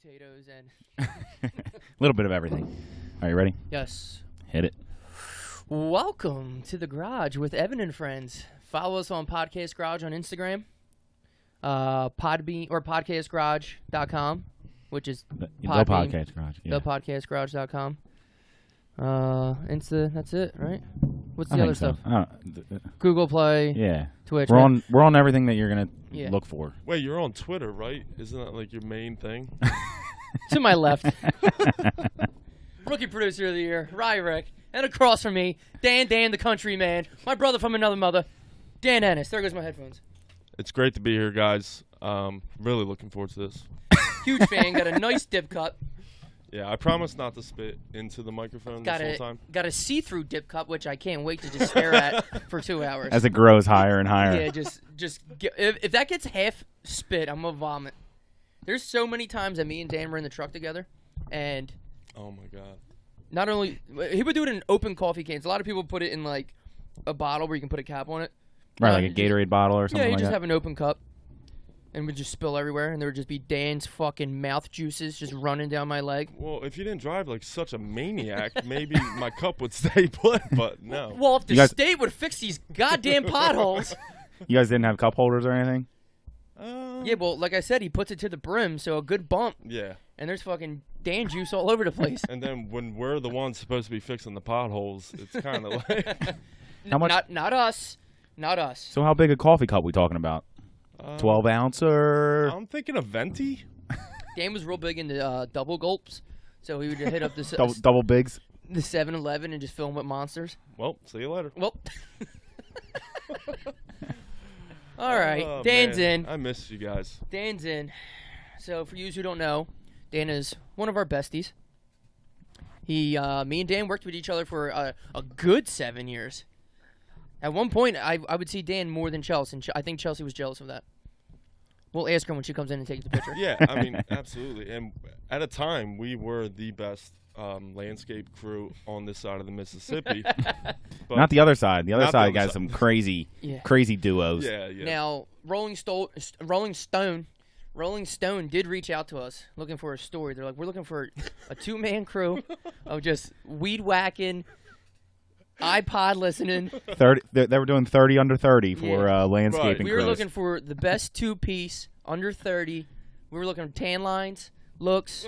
potatoes, and A little bit of everything. Are you ready? yes. Hit it. Welcome to the Garage with Evan and friends. Follow us on Podcast Garage on Instagram, Podbean or podcastgarage.com, which is The Podbean, podcast garage. Yeah. thepodcastgarage.com. Insta, that's it, right? What's I the think other so. stuff? I don't- Google Play, yeah. Twitch. We're on everything that you're gonna Yeah. look for. Wait, you're on Twitter, right? Isn't that like your main thing? To my left. Rookie producer of the year, Ryrick. And across from me, Dan the country man, my brother from another mother, Dan Ennis. There goes my headphones. It's great to be here, guys. Really looking forward to this. Huge fan, got a nice dip cut. Yeah, I promise not to spit into the microphone this whole time. Got a see-through dip cup, which I can't wait to just stare at for 2 hours. As it grows higher and higher. Yeah, if that gets half spit, I'm gonna vomit. There's so many times that me and Dan were in the truck together, and Oh my god. not only he would do it in open coffee cans. A lot of people put it in like a bottle where you can put a cap on it. Right, No, like a you just- Gatorade bottle or Yeah, something you like just that. have an open cup, and would just spill everywhere, and there would just be Dan's fucking mouth juices just running down my leg. Well, if you didn't drive like such a maniac, maybe my cup would stay put, but no. Well, if the You guys- state would fix these goddamn potholes. You guys didn't have cup holders or anything? Yeah, well, like I said, he puts it to the brim, so a good bump, Yeah. and there's fucking Dan juice all over the place. And then when we're the ones supposed to be fixing the potholes, it's kind of like How much- Not us. Not us. So how big a coffee cup we talking about? 12 ounce or? I'm thinking of venti. Dan was real big into double gulps, so he would just hit up the Double bigs? the 7-Eleven and just fill them with Monsters. Well, see you later. Well. All right, Oh, Dan's man. in. I missed you guys. Dan's in. So for you who don't know, Dan is one of our besties. Me and Dan worked with each other for a good 7 years. At one point, I would see Dan more than Chelsea, and I think Chelsea was jealous of that. We'll ask her when she comes in and takes the picture. Yeah, I mean, absolutely. And at a time, we were the best landscape crew on this side of the Mississippi. But Not the other side. The other Not the side other got side. some crazy Yeah. duos. Yeah, yeah. Now, Rolling Stone did reach out to us looking for a story. They're like, we're looking for a 2-man crew of just weed whacking, iPod listening. 30. They were doing 30 under 30 for Yeah. landscaping We were crews. looking for the best 2-piece under 30. We were looking for tan lines, looks,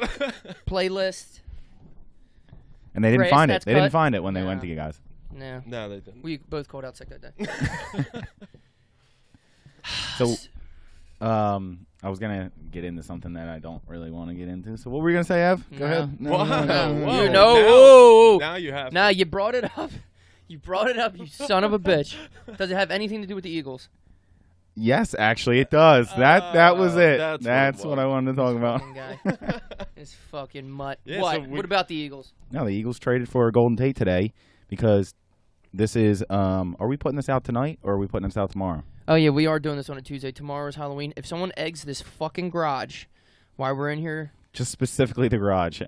playlist. And they didn't grass find it. that's They didn't cut. find it when they No. went to you guys. No, No, they didn't. we both called out sick that day. So, I was gonna get into something that I don't really want to get into. So, what were you gonna say, Ev? Go No. ahead. Wow. Whoa. You know, now- whoa. Now you have. Nah, you brought it up. You brought it up, you son of a bitch. Does it have anything to do with the Eagles? Yes, actually, it does. That was it. that's What what it I wanted to talk about. Fucking guy. This fucking mutt. Yeah, what? so we- What about the Eagles? No, the Eagles traded for Golden Tate today because this is. Are we putting this out tonight or are we putting this out tomorrow? Oh, yeah, we are doing this on a Tuesday. Tomorrow's Halloween. If someone eggs this fucking garage while we're in here, Just specifically the garage.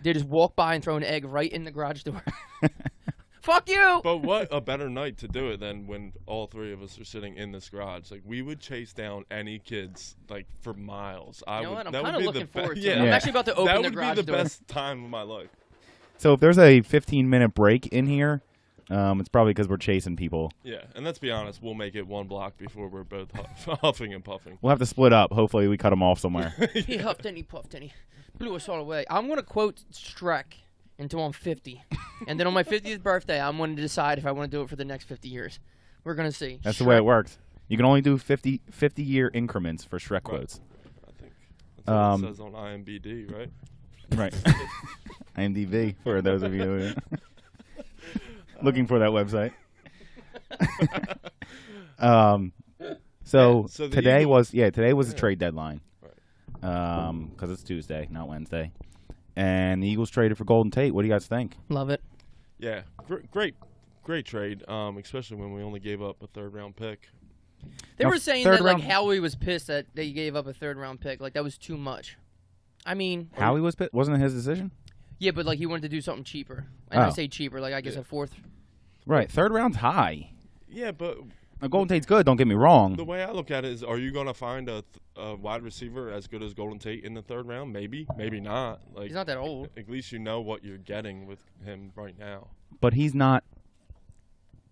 they just walk by and throw an egg right in the garage door. Fuck you! But what a better night to do it than when all three of us are sitting in this garage. Like, we would chase down any kids, like, for miles. You know what? I'm that kind would of be looking the forward to yeah. it. I'm Yeah. actually about to open That the would garage be the door. best time of my life. So if there's a 15-minute break in here, it's probably because we're chasing people. Yeah, and let's be honest, we'll make it one block before we're both huffing and puffing. We'll have to split up. Hopefully, we cut them off somewhere. He huffed and he puffed and he blew us all away. I'm going to quote Shrek until I'm 50. And then on my 50th birthday, I'm going to decide if I want to do it for the next 50 years. We're going to see. That's the way it works. You can only do 50-year increments for Shrek quotes. I think that's what it says on IMBD, right? Right. IMDb, for those of you who are looking for that website. So so the today Eagles- was the trade deadline. Because it's Tuesday, not Wednesday. And the Eagles traded for Golden Tate. What do you guys think? Love it. Yeah, great trade, especially when we only gave up a third-round pick. They Now, were saying third that like round- Howie was pissed that they gave up a 3rd-round pick. Like that was too much. I mean, Howie wasn't it his decision? yeah, but like he wanted to do something cheaper. And I Oh. say cheaper, like I guess Yeah. a 4th. Right. 3rd round's high. Yeah, but Now, Golden Tate's good. Don't get me wrong. The way I look at it is, are you going to find a wide receiver as good as Golden Tate in the third round? Maybe, maybe not. Like, He's not that old. At least you know what you're getting with him right now. But he's not.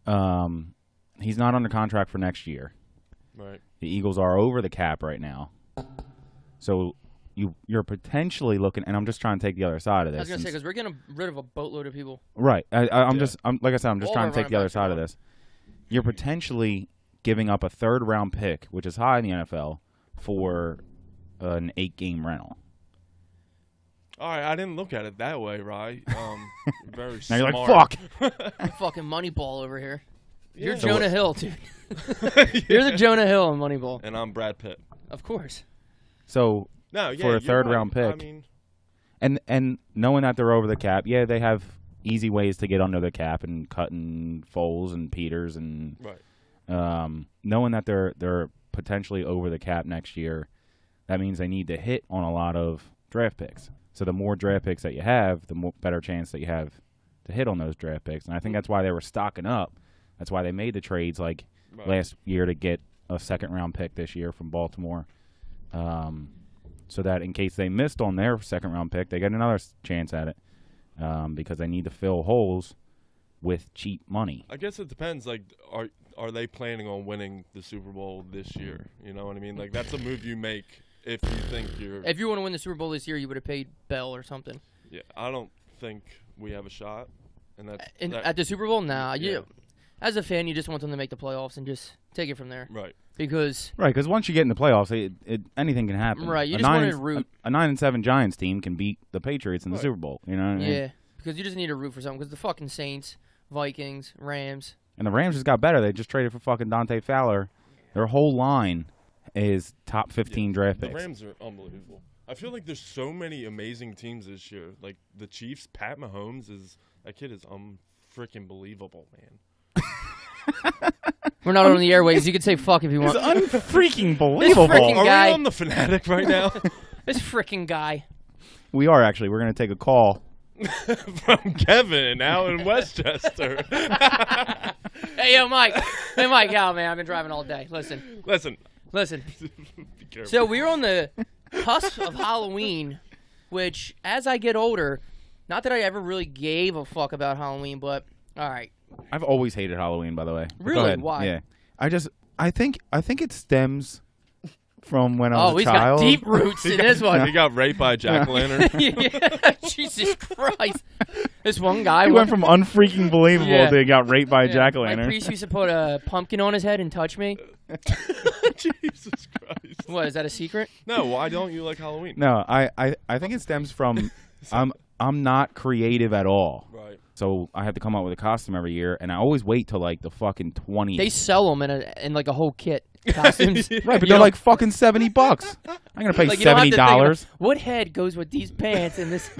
He's not under contract for next year. Right. The Eagles are over the cap right now, so you're potentially looking. And I'm just trying to take the other side of this. I was gonna say because we're getting rid of a boatload of people. Right. I'm Yeah. just. Like I said, I'm just All trying our to take the running other backs side are of gone. this. You're potentially giving up a third-round pick, which is high in the NFL, for an 8-game rental. All right, I didn't look at it that way, right? Very Now smart. you're like, fuck. Fucking Moneyball over here. You're Yeah. Jonah Hill, dude. You're the Jonah Hill in Moneyball. And I'm Brad Pitt. Of course. So No, yeah, For a you're third-round right. I pick. mean, and knowing that they're over the cap, yeah, they have easy ways to get under the cap and cutting Foles and Peters and right. knowing that they're potentially over the cap next year, that means they need to hit on a lot of draft picks. So the more draft picks that you have, the more better chance that you have to hit on those draft picks. And I think that's why they were stocking up. That's why they made the trades like Right. last year to get a second-round pick this year from Baltimore, so that in case they missed on their second-round pick, they get another chance at it, because they need to fill holes with cheap money. I guess it depends. Like, are they planning on winning the Super Bowl this year? You know what I mean? Like, that's a move you make if you think you're. If you want to win the Super Bowl this year, you would have paid Bell or something. Yeah, I don't think we have a shot, and that's At the Super Bowl, nah. Yeah. As a fan, you just want them to make the playoffs and just take it from there. right. Because Right, because once you get in the playoffs, anything can happen. Right, you A just wanna 9 and- root. A 9-7 Giants team can beat the Patriots in the Right. Super Bowl. You know what I mean? yeah, because you just need to root for something. Because the fucking Saints, Vikings, Rams. And the Rams just got better. They just traded for fucking Dante Fowler. Their whole line is top 15 draft The picks. Rams are unbelievable. I feel like there's so many amazing teams this year. Like the Chiefs, Pat Mahomes that kid is freaking believable, man. We're not on the airwaves. You can say fuck if you want. It's unfreaking believable. freaking Are guy. we on the Fanatic right now? This freaking guy. We are actually. We're going to take a call. From Kevin out in Westchester. Hey, yo, Mike. Hey, Mike. Yeah, man. I've been driving all day. Listen. Listen. Be Careful. So we're on the cusp of Halloween, which, as I get older, not that I ever really gave a fuck about Halloween, but all right. I've always hated Halloween, by the way. But go Really? ahead. Why? Yeah. I think it stems from when I was Oh, a he's child. got deep roots in this one. He got raped by a jack-o'-lantern. Yeah, Jesus Christ. This one guy He went from unfreaking believable Yeah. to got raped by a My jack-o'-lantern. priest used to put a pumpkin on his head and touch me. Jesus Christ. What, is that a secret? No, why don't you like Halloween? No, I think it stems from I'm not creative at all. Right. So I have to come up with a costume every year, and I always wait till like the fucking 20th. They sell them in like a whole kit. Costumes. right, but You they're know, like fucking $70. I'm gonna pay like, you don't have to think about, $70. what head goes with these pants and this?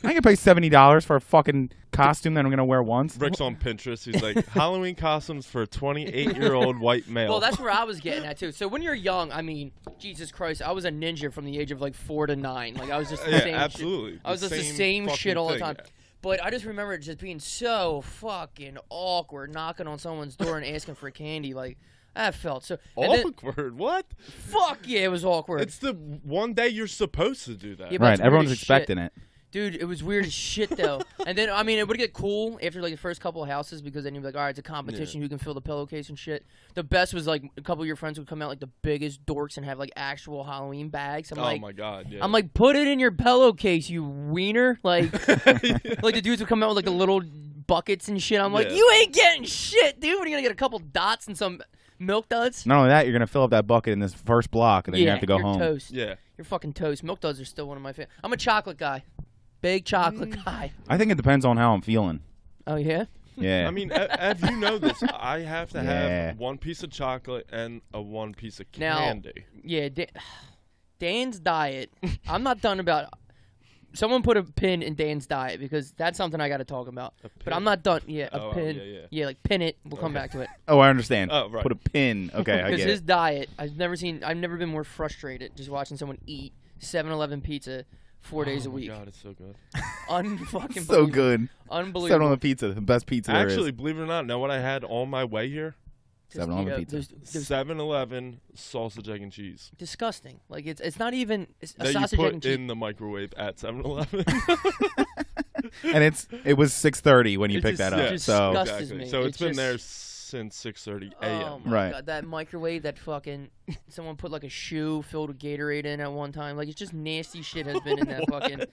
I can pay $70 for a fucking costume that I'm gonna wear once. Rick's on Pinterest. He's like, Halloween costumes for a 28-year-old white male. Well, that's where I was getting at too. So when you're young, I mean, Jesus Christ, I was a ninja from the age of like 4 to 9. Like I was just the yeah, same absolutely. Shit. I was just the same fucking shit all the thing, time. yeah. But I just remember it just being so fucking awkward, knocking on someone's door and asking for candy. Like that felt so. And then, Awkward. What? fuck yeah, it was awkward. It's the one day you're supposed to do that. Yeah, but Right, it's weird everyone's as expecting it. Dude, it was weird as shit though. And then I mean, it would get cool after like the first couple of houses because then you'd be like, all right, it's a competition. Who can fill the pillowcase and shit. The best was like a couple of your friends would come out like the biggest dorks and have like actual Halloween bags. I'm Oh like, my god. Yeah. I'm like, put it in your pillowcase, you wiener. Like, like the dudes would come out with like the little buckets and shit. I'm like, Yeah. you ain't getting shit, dude. What are you gonna get a couple dots and some Milk Duds? Not only that, you're gonna fill up that bucket in this first block, and then you have to go you're home. Toast. yeah. You're fucking toast. Milk Duds are still one of my favorites. I'm a chocolate guy. Big chocolate guy. I think it depends on how I'm feeling. Oh yeah. Yeah. I mean, if you know this, I have to Yeah. have one piece of chocolate and one piece of Now- candy. Yeah, Dan's diet. I'm not done about. Someone put a pin in Dan's diet because that's something I got to talk about. But I'm not done. Yeah, a Oh, pin. yeah. like pin it. We'll come back to it. Oh, I understand. Oh, right. Put a pin. Okay, I Because get his it. diet, I've never been more frustrated just watching someone eat 7-Eleven pizza 4 days a week. Oh God, it's so good. Unfucking So good. Unbelievable. Set on the pizza, the best pizza there is. Actually, believe it or not, know what I had on my way here? 7-Eleven yeah, pizza. There's 7-Eleven sausage, egg, and cheese disgusting. Like it's not even a that you sausage, egg, and put cheese. in the microwave at 7-Eleven. And it was 6:30 when you It picked just- that up. yeah. Just So disgusts me. So It's it's been just- there since 6:30 a.m. Oh my Right. God, that microwave that fucking someone put like a shoe filled with Gatorade in at one time. Like it's just nasty shit has been in that fucking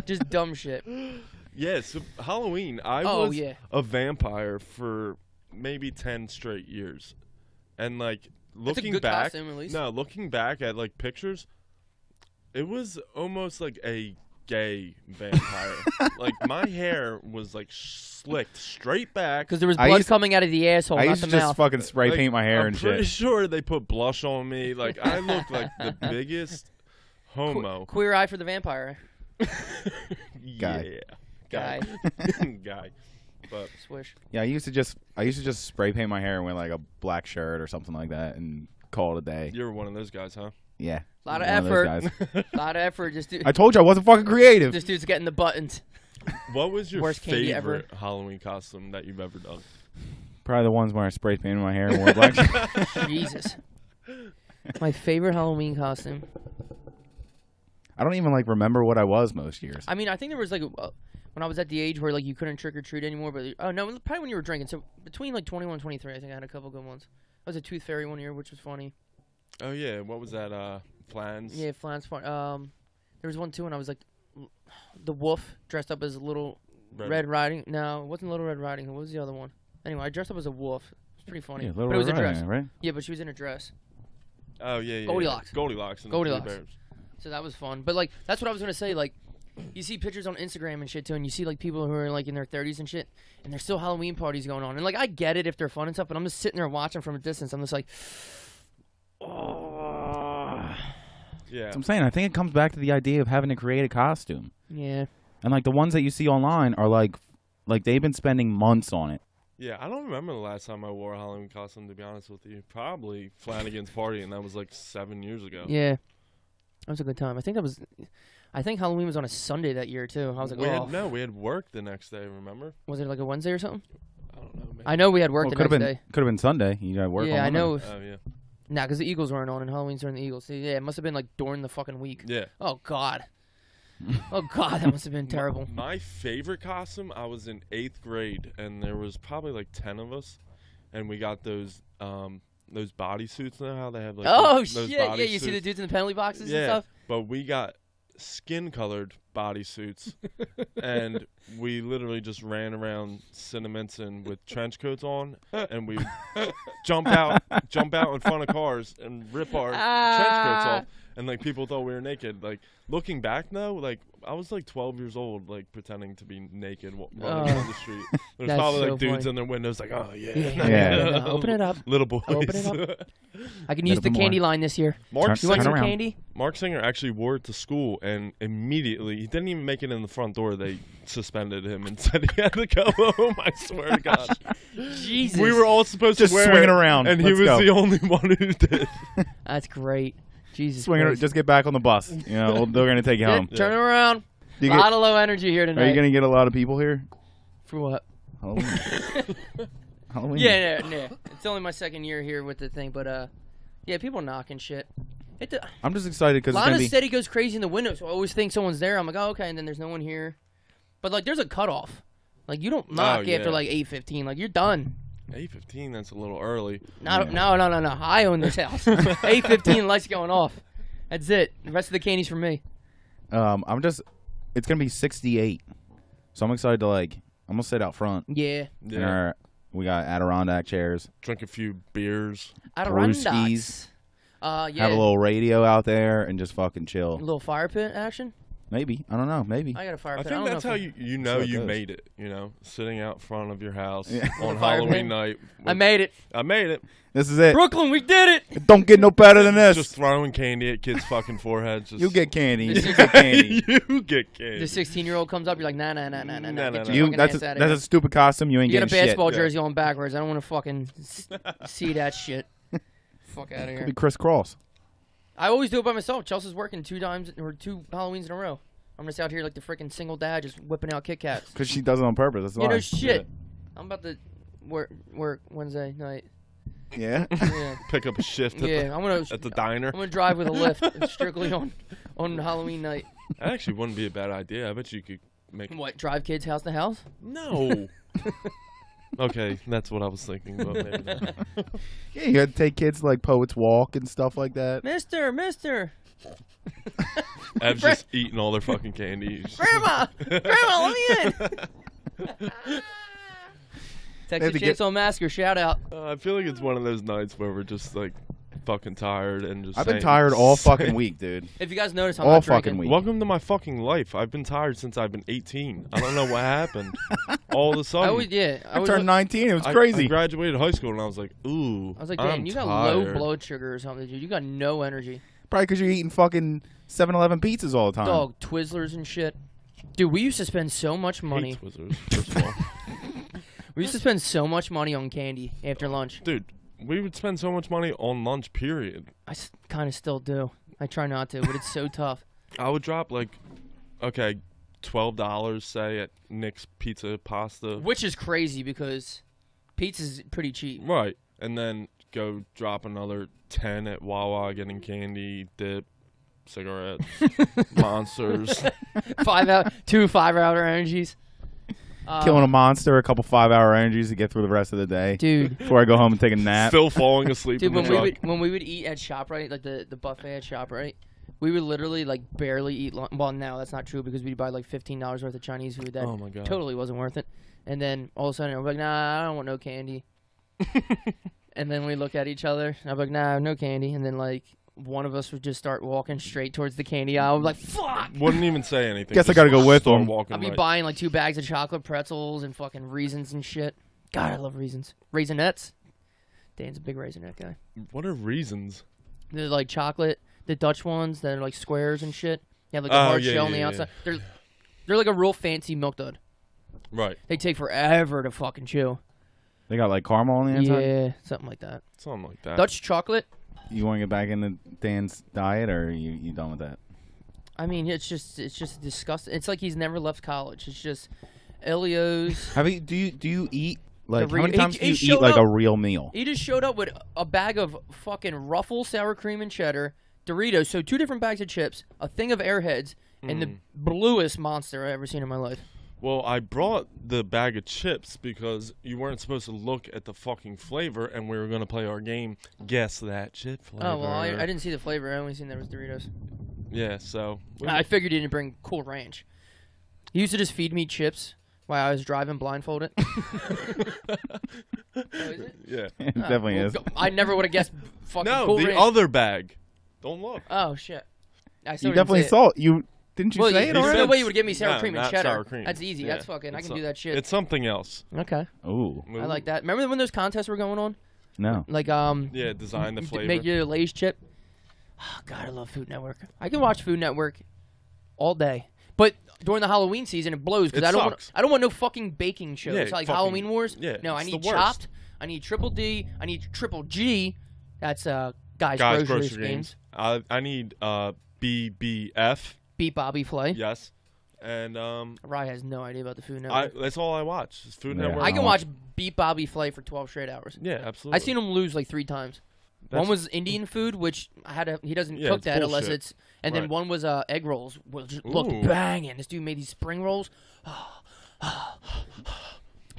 just dumb shit. Yeah, so Halloween, I Oh, was yeah. a vampire for maybe 10 straight years. And like That's a looking good back, costume, at least. no, looking back at like pictures, it was almost like a gay vampire. Like my hair was like slicked straight back. Because there was I blood used- coming out of the asshole, I not used the to just mouth. fucking spray Like, paint my hair I'm and pretty shit. sure they put blush on me. Like I looked like the biggest homo. Queer eye for the vampire. Guy. Yeah. Guy. But Swish. Yeah, I used to just spray paint my hair and wear like a black shirt or something like that and call it a day. you're one of those guys, huh? Yeah. A lot of one those effort. guys. A lot of effort. I told you I wasn't fucking creative. This dude's getting the buttons. What was your Worst candy ever. favorite Halloween costume that you've ever done? Probably the ones where I spray painted my hair and wore a black shirt. Jesus. My favorite Halloween costume. I don't even like remember what I was most years. I mean, I think there was like when I was at the age where like you couldn't trick or treat anymore. But oh no, probably when you were drinking. So between like 21 and 23, I think I had a couple good ones. I was a Tooth Fairy one year, which was funny. Oh yeah, what was that? Flans. Yeah, Flan's fun. There was one too when I was like the wolf dressed up as a little Red Riding. No, it wasn't Little Red Riding Hood. What was the other one? Anyway, I dressed up as a wolf. It was pretty funny. Yeah, but it was a Red dress. Riding, right? Yeah, but she was in a dress. Oh yeah, yeah. Goldilocks. Yeah. Goldilocks. And Goldilocks. The Three Bears. So that was fun. But like that's what I was gonna say. Like you see pictures on Instagram and shit too, and you see like people who are like in their 30s and shit, and there's still Halloween parties going on. And like I get it if they're fun and stuff, but I'm just sitting there watching from a distance. I'm just like, oh. Yeah. That's what I'm saying. I think it comes back to the idea of having to create a costume. Yeah. And like the ones that you see online are like they've been spending months on it. Yeah, I don't remember the last time I wore a Halloween costume, to be honest with you. Probably Flanagan's Party, and that was like 7 years ago. Yeah. That was a good time. I think Halloween was on a Sunday that year too. I was like, we had work the next day, remember? Was it like a Wednesday or something? I don't know. Maybe. I know we had work Well, the could have next been day. could have been Sunday. You got to work. Yeah, on I know. Oh, yeah. Nah, because the Eagles weren't on and Halloween's during the Eagles. So, yeah, it must have been like during the fucking week. Yeah. Oh God. Oh God, that must have been terrible. My favorite costume, I was in 8th grade, and there was probably like 10 of us, and we got those bodysuits. Now how they have like Oh those shit! Yeah, you see the bodysuits? dudes in the penalty boxes Yeah, and stuff. but we got skin-colored bodysuits, and we literally just ran around Cinnaminson with trench coats on, and we jump out in front of cars and rip our trench coats off, and like people thought we were naked. Like looking back though, like I was like 12 years old, like pretending to be naked running down the street. There's That's probably so like dudes funny. in their windows, like, oh yeah, Yeah. Open it up. little boys. Open it up. I can Little use the bit more. candy line this year. Mark You want Turn some around. candy? Mark Singer actually wore it to school, and immediately, he didn't even make it in the front door. They suspended him and said he had to go home. I swear to God. Jesus. We were all supposed Just to wear swing it it, around. and Let's he was go. the only one who did. That's great. Jesus. Swing it. Christ. Just get back on the bus. You know, they're gonna take you Yeah, home. turn around. Do A you lot get- of low energy here tonight. Are you gonna get a lot of people here? For what? Halloween. Halloween. Yeah. It's only my second year here with the thing, but yeah, people knocking shit. I'm just excited because it's Lana gonna be. said he goes crazy in the window, so I always think someone's there. I'm like, oh, okay, and then there's no one here. But like, there's a cutoff. Like, you don't knock yeah. after like 8:15. Like, you're done. 8:15, that's a little early. No, Yeah. no. I own this house. 8:15, lights going off. That's it. The rest of the candy's for me. I'm just. It's gonna be 68, so I'm excited to like. I'm gonna sit out front. Yeah. Yeah. We got Adirondack chairs. Drink a few beers. Adirondacks. Brewskis. Yeah. Have a little radio out there and just fucking chill. A little fire pit action. Maybe. I don't know. Maybe. I got a fire I pit. think don't that's know how if you know how it you goes. made it, you know, sitting out front of your house Yeah. on The fire Halloween pit. night. I made it. I made it. This is it. Brooklyn, we did it. It don't get no better than this. Just throwing candy at kids' fucking foreheads. Just You get candy. This You is- get candy. you get candy. The 16-year-old comes up, you're like, nah. No, Get no, your no. You. fucking That's ass outta a here. stupid costume. You ain't You got a getting basketball Yeah. jersey on backwards. I don't want to fucking see that shit. Fuck out of shit. here. Could be crisscross. I always do it by myself. Chelsea's working 2 Halloweens in a row. I'm just out here like the freaking single dad, just whipping out Kit Kats. Because she does it on purpose. That's why. You know, shit. I'm about to work Wednesday night. Yeah. Yeah, Pick up a shift at, yeah. at the diner. I'm gonna drive with a lift strictly on Halloween night. That actually wouldn't be a bad idea. I bet you could make. What? Drive kids house to house? No. Okay, that's what I was thinking, but maybe not. Yeah, you got to take kids to, like, Poets Walk and stuff like that. Mister, Ev's just eating all their fucking candy. Grandma, let me in. Texas Chainsaw Massacre, shout out. I feel like it's one of those nights where we're just like fucking tired and just. I've been tired all fucking week, dude. If you guys notice, I'm All not fucking drinking. week. Welcome to my fucking life. I've been tired since I've been 18. I don't know what happened. All of a I sudden, always, yeah, I turned 19. It was I crazy. graduated high school and I was like, ooh. I was like, I'm Dan, you got tired. low blood sugar or something, dude. You got no energy. Probably because you're eating fucking 7-Eleven pizzas all the time. Dog, Twizzlers and shit. Dude, we used to spend so much money. Hate Twizzlers, first of all. We used to spend so much money on candy after lunch. Dude, we would spend so much money on lunch, period. I kind of still do. I try not to, but it's so tough. I would drop like, okay, $12, say, at Nick's Pizza Pasta. Which is crazy because pizza's pretty cheap. Right. And then go drop another 10 at Wawa getting candy, dip, cigarettes, monsters. 2 5-hour energies. Killing a monster, a couple 5-hour energies to get through the rest of the day. Dude. Before I go home and take a nap. Still falling asleep Dude, in the truck. when we would eat at ShopRite, like the buffet at ShopRite, we would literally like barely eat lunch. Well, now that's not true because we'd buy like $15 worth of Chinese food that Oh my God. totally wasn't worth it. And then all of a sudden we're like, nah, I don't want no candy. And then we look at each other and I'm like, nah, no candy. And then like one of us would just start walking straight towards the candy aisle. I'm like, fuck. Wouldn't even say anything. Guess I Just gotta go with start them. walking I'd be right. buying like 2 bags of chocolate pretzels and fucking raisins and shit. God, I love raisins. Raisinets. Dan's a big raisinette guy. What are reasons? They're like chocolate, the Dutch ones that are like squares and shit. They have like a Oh, hard yeah, shell on yeah, the yeah. outside. They're like a real fancy milk dud. Right. They take forever to fucking chew. They got like caramel on the inside? Yeah, something like that. Something like that. Dutch chocolate. You want to get back into Dan's diet, or you done with that? I mean, it's just disgusting. It's like he's never left college. It's just Elio's. Do you eat like how Every- many times he do you showed eat like up- a real meal? He just showed up with a bag of fucking Ruffles sour cream and cheddar, Doritos, so 2 different bags of chips, a thing of Airheads, and the bluest monster I've ever seen in my life. Well, I brought the bag of chips because you weren't supposed to look at the fucking flavor, and we were going to play our game, Guess That Chip Flavor. Oh, well, I didn't see the flavor. I only seen there was Doritos. Yeah, so. I figured he didn't bring Cool Ranch. He used to just feed me chips while I was driving blindfolded. Oh, is it? Yeah. It Oh, definitely well, is. I never would have guessed fucking No, Cool the Ranch. other bag. Don't look. Oh, shit. I still You didn't definitely say it. saw it. You didn't you Well, say it there's already? no way you would give me sour No, cream and not cheddar. sour cream. That's easy. Yeah, That's fucking. I it's can do that shit. It's something else. Okay. Ooh, I like that. Remember when those contests were going on? no. Like Yeah, design the flavor. make your Lay's chip. Oh, God, I love Food Network. I can watch Food Network all day. But during the Halloween season, it blows because It I don't sucks. want no fucking baking shows Yeah, like fucking- Halloween Wars. yeah, no, I it's need the worst. Chopped. I need Triple D. I need Triple G. That's Guys Guys, Grocery grocery Games. games. I need BBF. Beat Bobby Flay. Yes. And Rye has no idea about the Food Network. that's all I watch. Is Food Yeah. Network. I can Oh. watch Beat Bobby Flay for 12 straight hours. Yeah, absolutely. I've seen him lose like 3 times. That's- One was Indian food, which he doesn't Yeah, cook it's that unless bullshit. it's. And then Right. one was egg rolls, which just looked Ooh. banging. This dude made these spring rolls.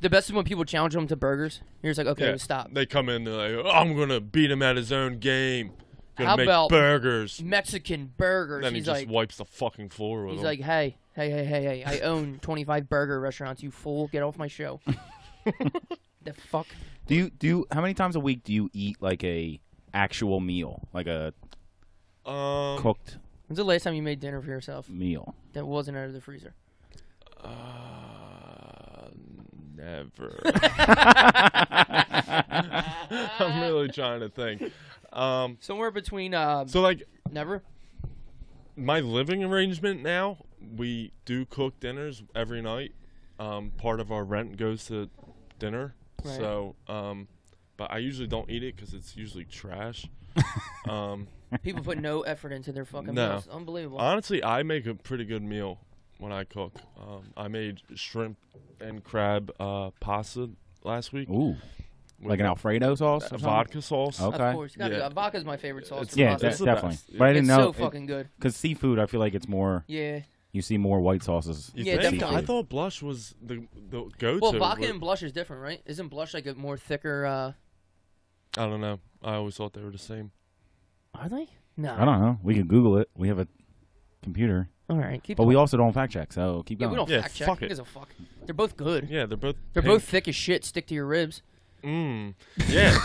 The best is when people challenge him to burgers. You're just like, okay, Yeah. stop. They come in, they're like, oh, I'm gonna beat him at his own game. Gonna How make about burgers. Mexican burgers. Then he he's just like, wipes the fucking floor with he's them. like, hey, I own 25 burger restaurants. You fool, get off my show. The fuck. Do you? How many times a week do you eat like a actual meal, like a cooked When's the last time you made dinner for yourself meal? that wasn't out of the freezer? Never. I'm really trying to think. Somewhere between So like never. my living arrangement now, we do cook dinners every night. Part of our rent goes to dinner. Right. So, but I usually don't eat it because it's usually trash. People put no effort into their fucking No. meals. Unbelievable. Honestly, I make a pretty good meal when I cook. I made shrimp and crab pasta last week. Ooh, Like an Alfredo sauce? Or something? vodka sauce. Okay. Of course, Yeah. vodka's my favorite sauce. It's- for Yeah, pasta. It's the definitely. best. But I didn't It's know so fucking good. because seafood. I feel like it's more. Yeah. You see more white sauces. You Yeah, think? definitely. I thought blush was the go-to. Well, vodka but- and blush is different, right? Isn't blush like a more thicker? I don't know. I always thought they were the same. Are they? No. I don't know. We can Google it. We have a computer, All right, keep but going. we also don't fact check. So keep Yeah, going. we don't Yeah, fact check. fuck Who it. gives a fuck? They're both good. Yeah, they're both. They're pink. both thick as shit. Stick to your ribs. Yeah.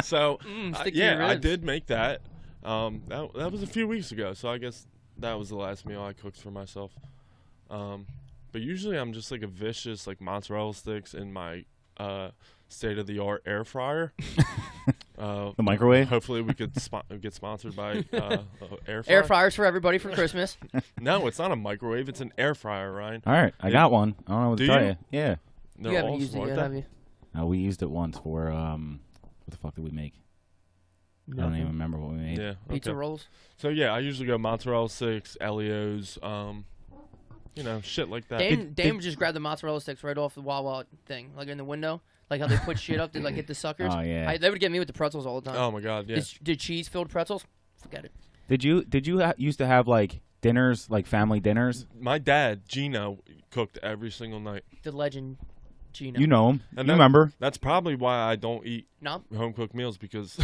So Stick to your yeah, I ribs. did make that. That was a few weeks ago, so I guess that was the last meal I cooked for myself. But usually I'm just like a vicious like mozzarella sticks in my state of the art air fryer. The microwave. Hopefully we could get sponsored by air fryer. Air fryers for everybody for Christmas. No, it's not a microwave. It's an air fryer, Ryan. All right, I got one. I don't know what Do to tell you? you. Yeah. They're You haven't awesome, used it aren't yet, they? have you? We used it once for what the fuck did we make? I don't even remember what we made. Yeah. Pizza okay. rolls. So yeah, I usually go mozzarella sticks, Elio's, shit like that. Dame just grabbed the mozzarella sticks right off the Wawa thing, like in the window, like how they put shit up to like hit the suckers. Oh yeah. They would get me with the pretzels all the time. Oh my god, yeah. Did cheese filled pretzels? Forget it. Did you used to have like dinners, like family dinners? My dad, Gino, cooked every single night. The legend, Gino. You know him. And You that- remember? That's probably why I don't eat No, home cooked meals because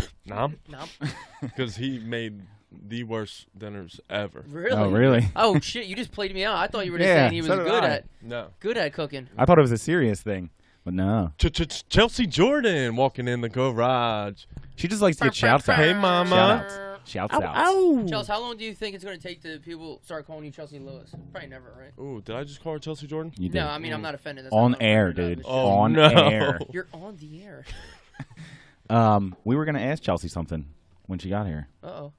because he made the worst dinners ever. Really? Oh really? Oh shit! You just played me out. I thought you were just Yeah, saying he was so did good I. at No. cooking. I thought it was a serious thing, but no. Chelsea Jordan walking in the garage. She just likes to get shouts out. Hey, mama. Shout-outs. Shouts out. Chelsea, how long do you think it's going to take to people start calling you Chelsea Lewis? Probably never, right? Ooh, did I just call her Chelsea Jordan? You did. No, I mean I'm not offended. That's On not what I'm air, offended dude. about. Oh, On no. air. You're on the air. We were gonna ask Chelsea something when she got here. Uh-oh.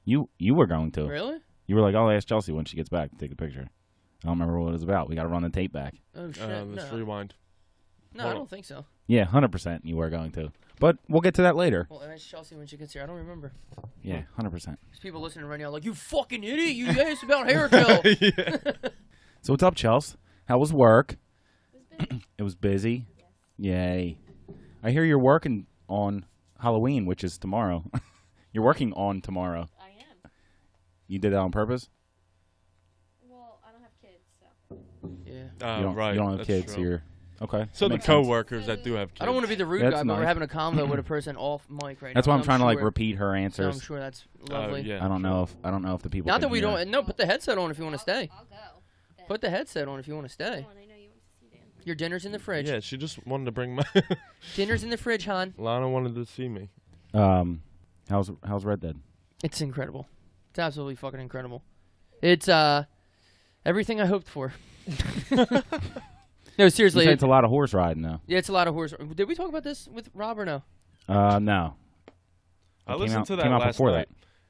You were going to. Really? You were like, I'll ask Chelsea when she gets back to take a picture. I don't remember what it was about. We got to run the tape back. Oh shit! Let's no, rewind. no, I don't think so. Yeah, 100% you were going to. But we'll get to that later. Well, ask Chelsea when she gets here. I don't remember. Yeah, 100%. There's people listening right now like, you fucking idiot! You asked about hair gel. So what's up, Chelsea? How was work? It was busy. Yay. I hear you're working on Halloween, which is tomorrow. You're working on tomorrow. I am. You did that on purpose? Well, I don't have kids, so. Yeah. You don't, Right. you don't have that's kids true. here. Okay. So that the makes sense. co-workers that do have kids. I don't want to be the rude That's guy, but we're nice. having a convo with a person off mic right That's now. why I'm trying to like sure- repeat her So I'm answers. sure that's lovely. Yeah. I don't know if the people Not can that we hear. don't. No, put the headset on if you want to stay. I'll go. Then. Put the headset on if you want to stay. Come on, I know you want to see Dan. Your dinner's in the fridge. Yeah, she just wanted to bring my. Dinner's in the fridge, hon. Lana wanted to see me. How's Red Dead? It's incredible. It's absolutely fucking incredible. It's everything I hoped for. No, You seriously. said it's a lot of horse riding though. Yeah, it's a lot of horse. Did we talk about this with Rob or no? No. I It listened out- to that came out last before night.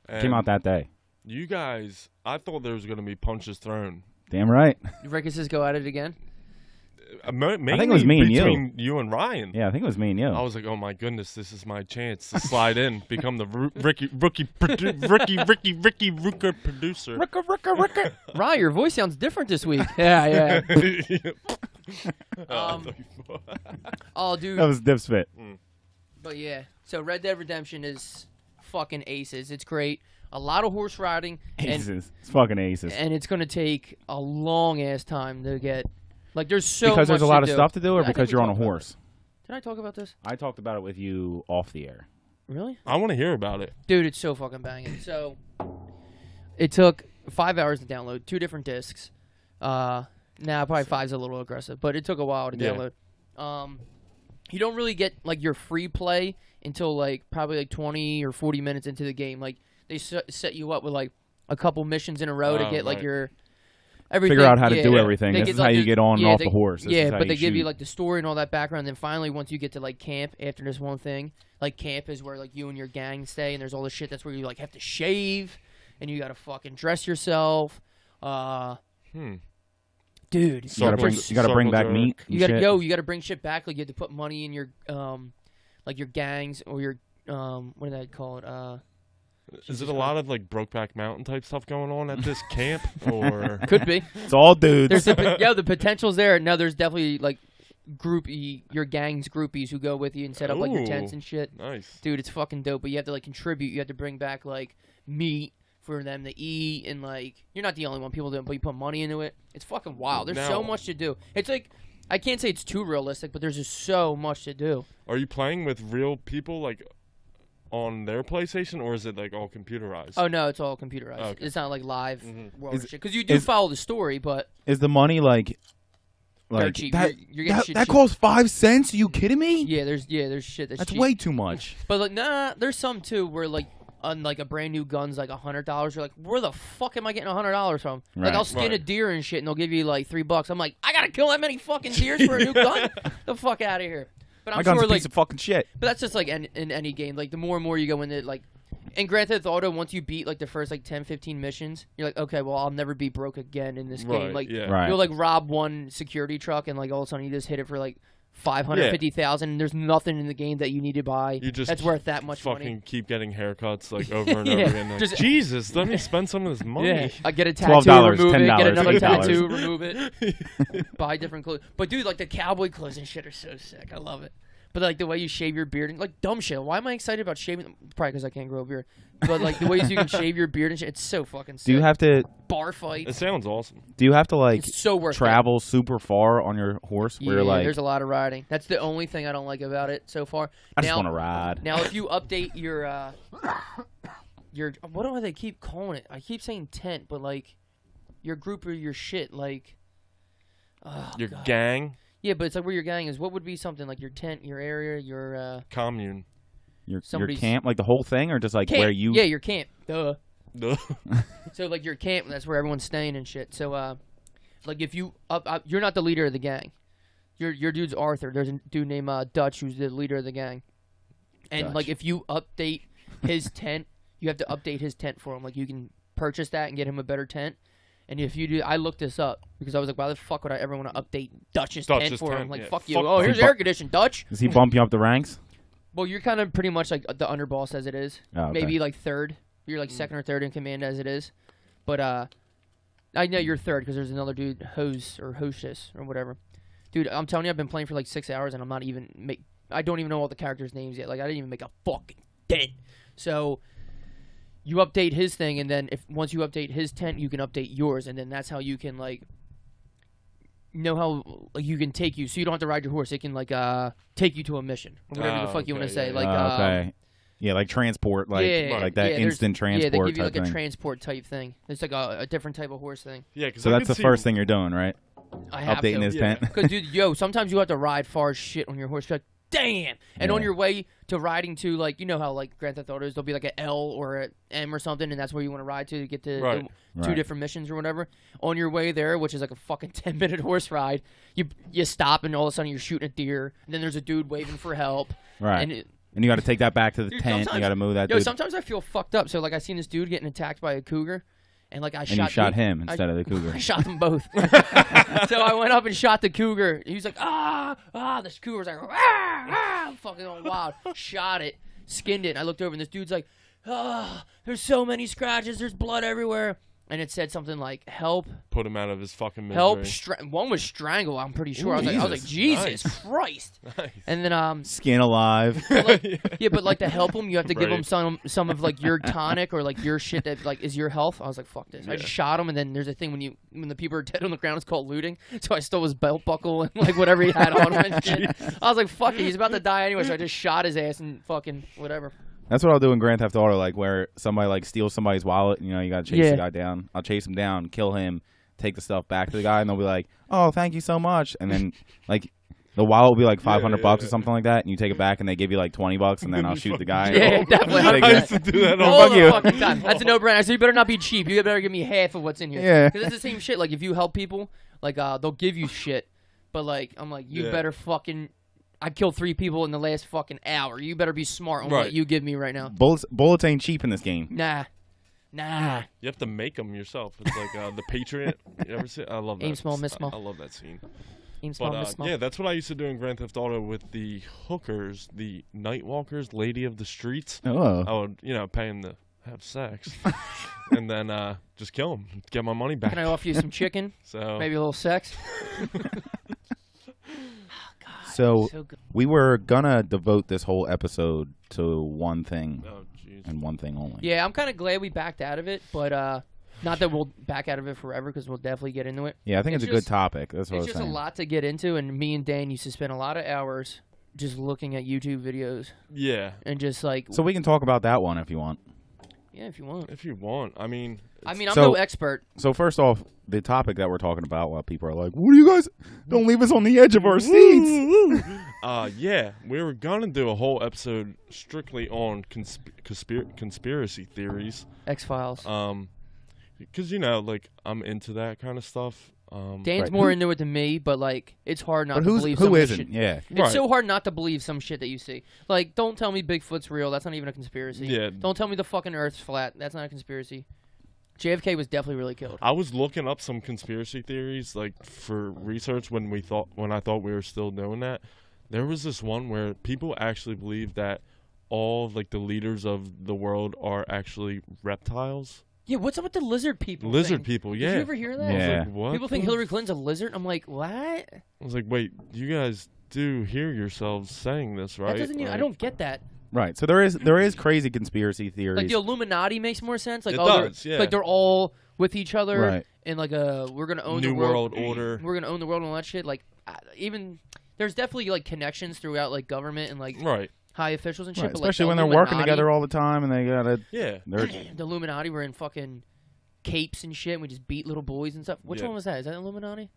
Came and out that day. You guys, I thought there was going to be punches thrown. Damn right. Rickus go at it again. Mainly I think it was me and you. between you and Ryan. Yeah, I think it was me and you. I was like, oh my goodness, this is my chance to slide in, become the rookie Rooker producer. Ryan, your voice sounds different this week. Yeah, yeah. Oh, Oh, dude. That was Dip Spit. But yeah, so Red Dead Redemption is fucking aces. It's great. A lot of horse riding, Aces. It's fucking aces. and it's gonna take a long ass time to get. Like, there's so Because there's a much lot to of do. stuff to do, or I think because we you're on a talked about horse? this. Did I talk about this? I talked about it with you off the air. Really? I want to hear about it. Dude, it's so fucking banging. So, it took 5 hours to download, 2 different discs. Nah, probably 5's a little aggressive, but it took a while to Yeah. download. You don't really get like your free play until like probably like 20 or 40 minutes into the game. Like they set you up with like a couple missions in a row to Oh, get like right. your everything. Figure out how to yeah, do yeah. everything. They This get, is like, how you the- get on and yeah, off they- the horse. This yeah, is how but they give you shoot. like the story and all that background. Then finally, once you get to like camp after this one thing, like camp is where like you and your gang stay, and there's all this shit. That's where you like have to shave, and you gotta fucking dress yourself. Dude, You gotta bring, Circles- you gotta bring circles back are- meat. you gotta shit. you gotta bring shit back. Like you have to put money in your like your gangs or your what do they call it? Is it a lot of like Brokeback Mountain type stuff going on at this camp, or Could be. It's all dudes. There's the potential's there. No, there's definitely like your gang's groupies who go with you and set up like your tents Ooh. and shit. Nice. Dude, it's fucking dope. But you have to like contribute. You have to bring back like meat for them to eat, and like you're not the only one. People do it, but you put money into it. It's fucking wild. There's so Now- much to do. It's like I can't say it's too realistic, but there's just so much to do. Are you playing with real people like on their PlayStation, or is it like all computerized? Oh no, it's all computerized. Okay. It's not like live Mhm. world Is- and shit. Because you do is- follow the story, but Is the money like dirt cheap. that? You're getting shit That cheap. costs 5 cents? Are you kidding me? Yeah, there's shit that's That's cheap. way too much. But like, nah, there's some too where like on like a brand new gun's like $100. You're like, where the fuck am I getting $100 from? Like Right. I'll skin a Right. deer and shit, and they'll give you like $3. I'm like, I gotta kill that many fucking deers for a new gun? The fuck out of here. But My I'm gun's sure a like, piece of fucking shit. but that's just like in any game. Like the more and more you go into like, in Grand Theft Auto, once you beat like the first like 10, 15 missions, you're like, okay, well I'll never be broke again in this game. Right, Like yeah. Right. you'll like rob one security truck and like all of a sudden you just hit it for like 550,000. And there's nothing in the game that you need to buy. You just that's worth that much fucking money. keep getting haircuts like over and Yeah, over again. Like, just- Jesus, let me spend some of this money. Yeah, I get a tattoo, $12, remove it. Get $10, another $8. tattoo, remove it. Buy different clothes. But dude, like the cowboy clothes and shit are so sick. I love it. But like the way you shave your beard and like dumb shit. Why am I excited about shaving? Probably because I can't grow a beard. But like the ways you can shave your beard and shit, it's so fucking sick. Do you have to? bar It fights? sounds awesome. Do you have to like It's so worth it. travel super far on your horse? Yeah, Where like there's a lot of riding. That's the only thing I don't like about it so far. I just now, want to ride. Now, if you update your what do they keep calling it? I keep saying tent, but like your group or your shit, like oh, Your God. gang Yeah, but it's like where your gang is. What would be something like your tent, your area, your commune. Your somebody's- camp, like the whole thing, or just like camp? where you? Yeah, your camp. Duh. Duh. So like your camp, that's where everyone's staying and shit. So like if you you're not the leader of the gang. Your dude's Arthur. There's a dude named Dutch who's the leader of the gang. And Dutch. like if you update his tent, you have to update his tent for him. Like you can purchase that and get him a better tent. And if you do, I looked this up because I was like, why the fuck would I ever want to update Dutch's tent Dutch's for him? tent, Like yeah. fuck you. Fuck Oh, that. here's Fuck- air conditioned Dutch. Does he bump you up the ranks? Well, you're kind of pretty much like the underboss as it is. Oh, okay. Maybe like third. You're like second or third in command as it is. But I know you're third because there's another dude, hostess or whatever. Dude, I'm telling you, I've been playing for like 6 hours and I'm not even I don't even know all the characters' names yet. Like I didn't even make a fucking dent. So you update his thing, and then once you update his tent, you can update yours, and then that's how you can like know how like you can take you. So you don't have to ride your horse. It can like take you to a mission or whatever the fuck you want to okay, say. yeah, Like okay. Yeah, like transport, like yeah, like that yeah, there's- instant Yeah, they transport give you type like a thing. transport type thing. It's like a different type of horse thing. Yeah, cause So I that's could the see- first thing you're doing, right? I have Updating to. his Yeah. tent. Because, dude, yo, sometimes you have to ride far as shit on your horse. You're like, damn. And on Yeah. your way to riding to, like, you know how, like, Grand Theft Autos, there'll be, like, an L or an M or something, and that's where you want to ride to get to Right. two Right. different missions or whatever. On your way there, which is like a fucking 10-minute horse ride, you stop, and all of a sudden you're shooting a deer, and then there's a dude waving for help. Right. And And you got to take that back to the Dude, tent. You sometimes- got to move that yo, dude. sometimes I feel fucked up. So, like, I seen this dude getting attacked by a cougar, and, like, I and you shot him instead of the cougar. I shot them both. So I went up and shot the cougar. He was like, this cougar was like, fucking going wild. Shot it, skinned it. I looked over and this dude's like, there's so many scratches. There's blood everywhere. And it said something like, help, Put him out of his fucking misery. help. One was strangle, I'm pretty sure. I was like, Jesus Nice. Christ. Nice. And then, Skin alive. yeah, but like to help him, you have to give him Right. some of like your tonic or like your shit that like is your health. I was like, fuck this. I just shot him, and then there's a thing when the people are dead on the ground, it's called looting. So I stole his belt buckle and like whatever he had on him and shit. I was like, fuck it, he's about to die anyway, so I just shot his ass and fucking whatever. That's what I'll do in Grand Theft Auto, like where somebody like steals somebody's wallet. You know, you got to chase Yeah. the guy down. I'll chase him down, kill him, take the stuff back to the guy, and they'll be like, "Oh, thank you so much." And then like the wallet will be like $500 or something like that, and you take it back, and they give you like $20, and then I'll shoot the guy. Yeah, definitely. Take I that. used to do that All all the you. fucking time. That's a no-brainer. So you better not be cheap. You better give me half of what's in here. Yeah. Because it's the same shit. Like if you help people, like they'll give you shit, but like I'm like, you Yeah. better fucking. I killed 3 people in the last fucking hour. You better be smart on what Right. you give me right now. Bullets ain't cheap in this game. Nah. You have to make them yourself. It's like the Patriot. You ever see? I love that. Aim small, miss small. I love that scene. Aim small, But miss small. yeah, that's what I used to do in Grand Theft Auto with the hookers, the night walkers, lady of the streets. Oh. I would, pay them to have sex, and then just kill them, get my money back. Can I offer you some chicken? So Maybe a little sex? So good. we were gonna devote this whole episode to one thing Oh, jeez. and one thing only. Yeah, I'm kind of glad we backed out of it, but not that we'll back out of it forever because we'll definitely get into it. Yeah, I think it's, It's a good just- topic. That's what I It's was just a saying. lot to get into, and me and Dan used to spend a lot of hours just looking at YouTube videos Yeah, and just like, So we can talk about that one if you want. yeah, if you want. if you want. I mean, I mean, I'm So- no expert. So first off, the topic that we're talking about, while people are like, "What are you guys? Don't leave us on the edge of our seats." yeah, we were gonna do a whole episode strictly on conspiracy theories. X Files. Because like I'm into that kind of stuff. Dan's right. more Who- into it than me, but like, it's hard not But to believe who some of the isn't? shit. Yeah. It's Right. so hard not to believe some shit that you see. Like, don't tell me Bigfoot's real. That's not even a conspiracy. Yeah. Don't tell me the fucking Earth's flat. That's not a conspiracy. JFK was definitely really killed. I was looking up some conspiracy theories like for research when I thought we were still doing that. There was this one where people actually believe that all of, like the leaders of the world are actually reptiles. Yeah, what's up with the lizard people? Lizard thing? people, Did yeah. you ever hear that? I was Yeah. like, what? People think the Hillary Clinton's a lizard. I'm like, what? I was like, wait, you guys do hear yourselves saying this, right? That doesn't. I Like, don't get that. Right. So there is crazy conspiracy theories. Like the Illuminati makes more sense. Like It they're- does, yeah. Like they're all with each other, Right. and like we're gonna own New the world. World Order. We're gonna own the world and all that shit. Like even there's definitely like connections throughout like government and like Right. high officials and shit. Right, But, like, especially the when they're working Illuminati- together all the time and they gotta. Yeah. They're The Illuminati were in fucking capes and shit. And we just beat little boys and stuff. Which Yeah. one was that? Is that Illuminati?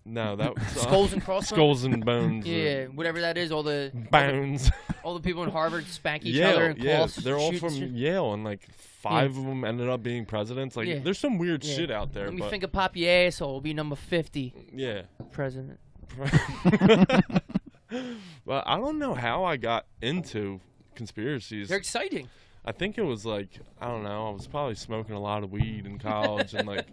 No, that was Skulls and crossbones. skulls and bones. Yeah, whatever that is. All the Bones. all the people in Harvard spank each Yale, other and yeah, cloths. they're all shoot from and shit. Yale, and like five of them ended up being presidents. Like, Yeah. there's some weird Yeah. shit out there. Let me but finger pop your asshole. Be number 50 yeah. president. Well, I don't know how I got into conspiracies. They're exciting. I think it was like, I don't know, I was probably smoking a lot of weed in college, and like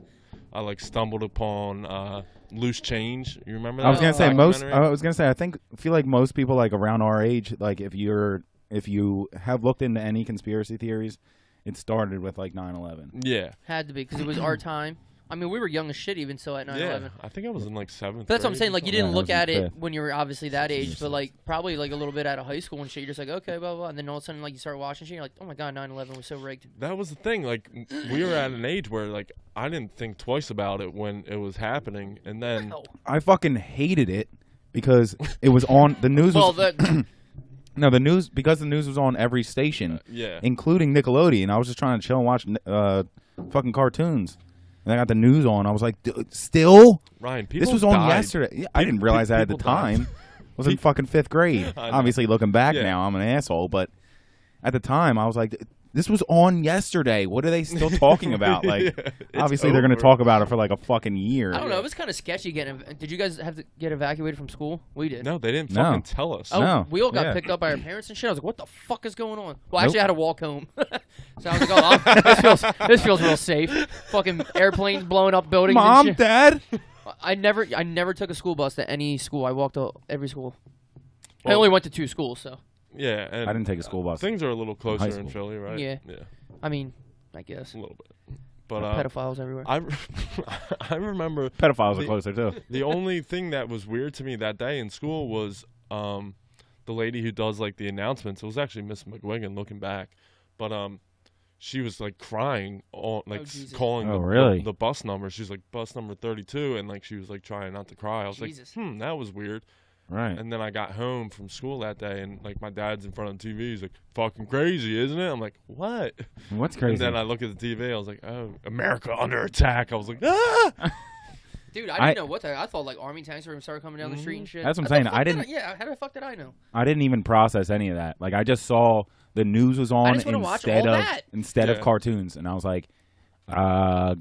I like stumbled upon Loose Change. You remember that? I was gonna say documentary? I feel like most people like around our age, like if you have looked into any conspiracy theories, it started with like 9/11. Yeah. Had to be because it was our time. I mean, we were young as shit even still at 9/11. Yeah. I think I was in like 7th. But that's what I'm grade saying. or Like, you something. didn't Yeah, look I was at in it fifth. when you were obviously that age, Yes. but like probably like a little bit out of high school and shit. You're just like, okay, blah, blah, blah. And then all of a sudden, like, you start watching shit. You're like, oh my God, 9/11 was so rigged. That was the thing. Like, we were at an age where like I didn't think twice about it when it was happening, and then Oh. I fucking hated it because it was on the news. Well, Was, no, the news because the news was on every station, yeah. including Nickelodeon. I was just trying to chill and watch fucking cartoons. And I got the news on. I was like, still? Ryan, people This was on died. yesterday. Yeah, I didn't realize that at the people died. time. I was in fucking 5th grade. I know. Obviously, looking back Yeah. now, I'm an asshole. But at the time, I was like, this was on yesterday. What are they still talking about? Like, Yeah, it's obviously, they're going to over. talk about it for like a fucking year. I don't know. It was kind of sketchy getting. Did you guys have to get evacuated from school? We did. No, they didn't No. fucking tell us. Oh, No. we all got Yeah. picked up by our parents and shit. I was like, what the fuck is going on? Well, Nope. actually, I had to walk home. So I was like, this feels real safe. Fucking airplanes blowing up buildings Mom, and shit. Dad. I never took a school bus to any school. I walked to every school. I Well- only went to 2 schools, so. Yeah, and I didn't take a school bus. things are a little closer in school. Philly, right? Yeah. Yeah, I mean, I guess. a little bit. But Pedophiles everywhere. I remember Pedophiles are The- closer too. the only thing that was weird to me that day in school was the lady who does like the announcements. It was actually Miss McGuigan looking back, but she was like crying on like Jesus. calling Oh, really? the bus number. She's like bus number 32, and like she was like trying not to cry. I was Jesus. like, that was weird. Right. And then I got home from school that day, and like my dad's in front of the TV. He's like, "Fucking crazy, isn't it?" I'm like, "What?" What's crazy? And then I look at the TV. I was like, "Oh, America under attack!" I was like, "Ah!" Dude, I didn't know what I thought like army tanks were gonna start coming down the street and shit. That's what I'm How the saying. fuck I did didn't- Yeah, how the fuck did I know? I didn't even process any of that. Like I just saw the news was on just wanna watch instead all of that. instead of Yeah. cartoons, and I was like,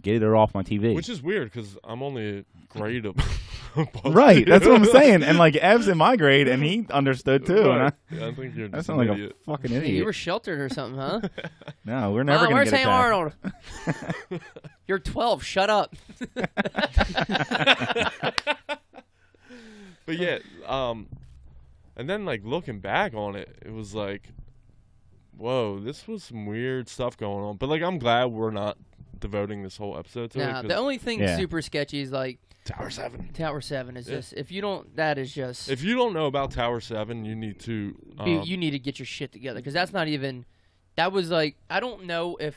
get it off my TV. Which is weird because I'm only a grade of Right, that's what I'm saying. And like Ev's in my grade, and he understood too. And Right. I think you're I just sound an like idiot. a fucking Hey, you idiot. were sheltered or something, huh? No, we're never gonna where's get Sam attacked. Arnold? You're 12. Shut up. But yeah, and then like looking back on it, it was like, whoa, this was some weird stuff going on. But like, I'm glad we're not devoting this whole episode to Nah, it. the 'cause only thing Yeah. super sketchy is like Tower 7. Tower 7 is Yeah. just if you don't, that is just If you don't know about Tower 7, you need to. you need to get your shit together because that's not even. That was like I don't know if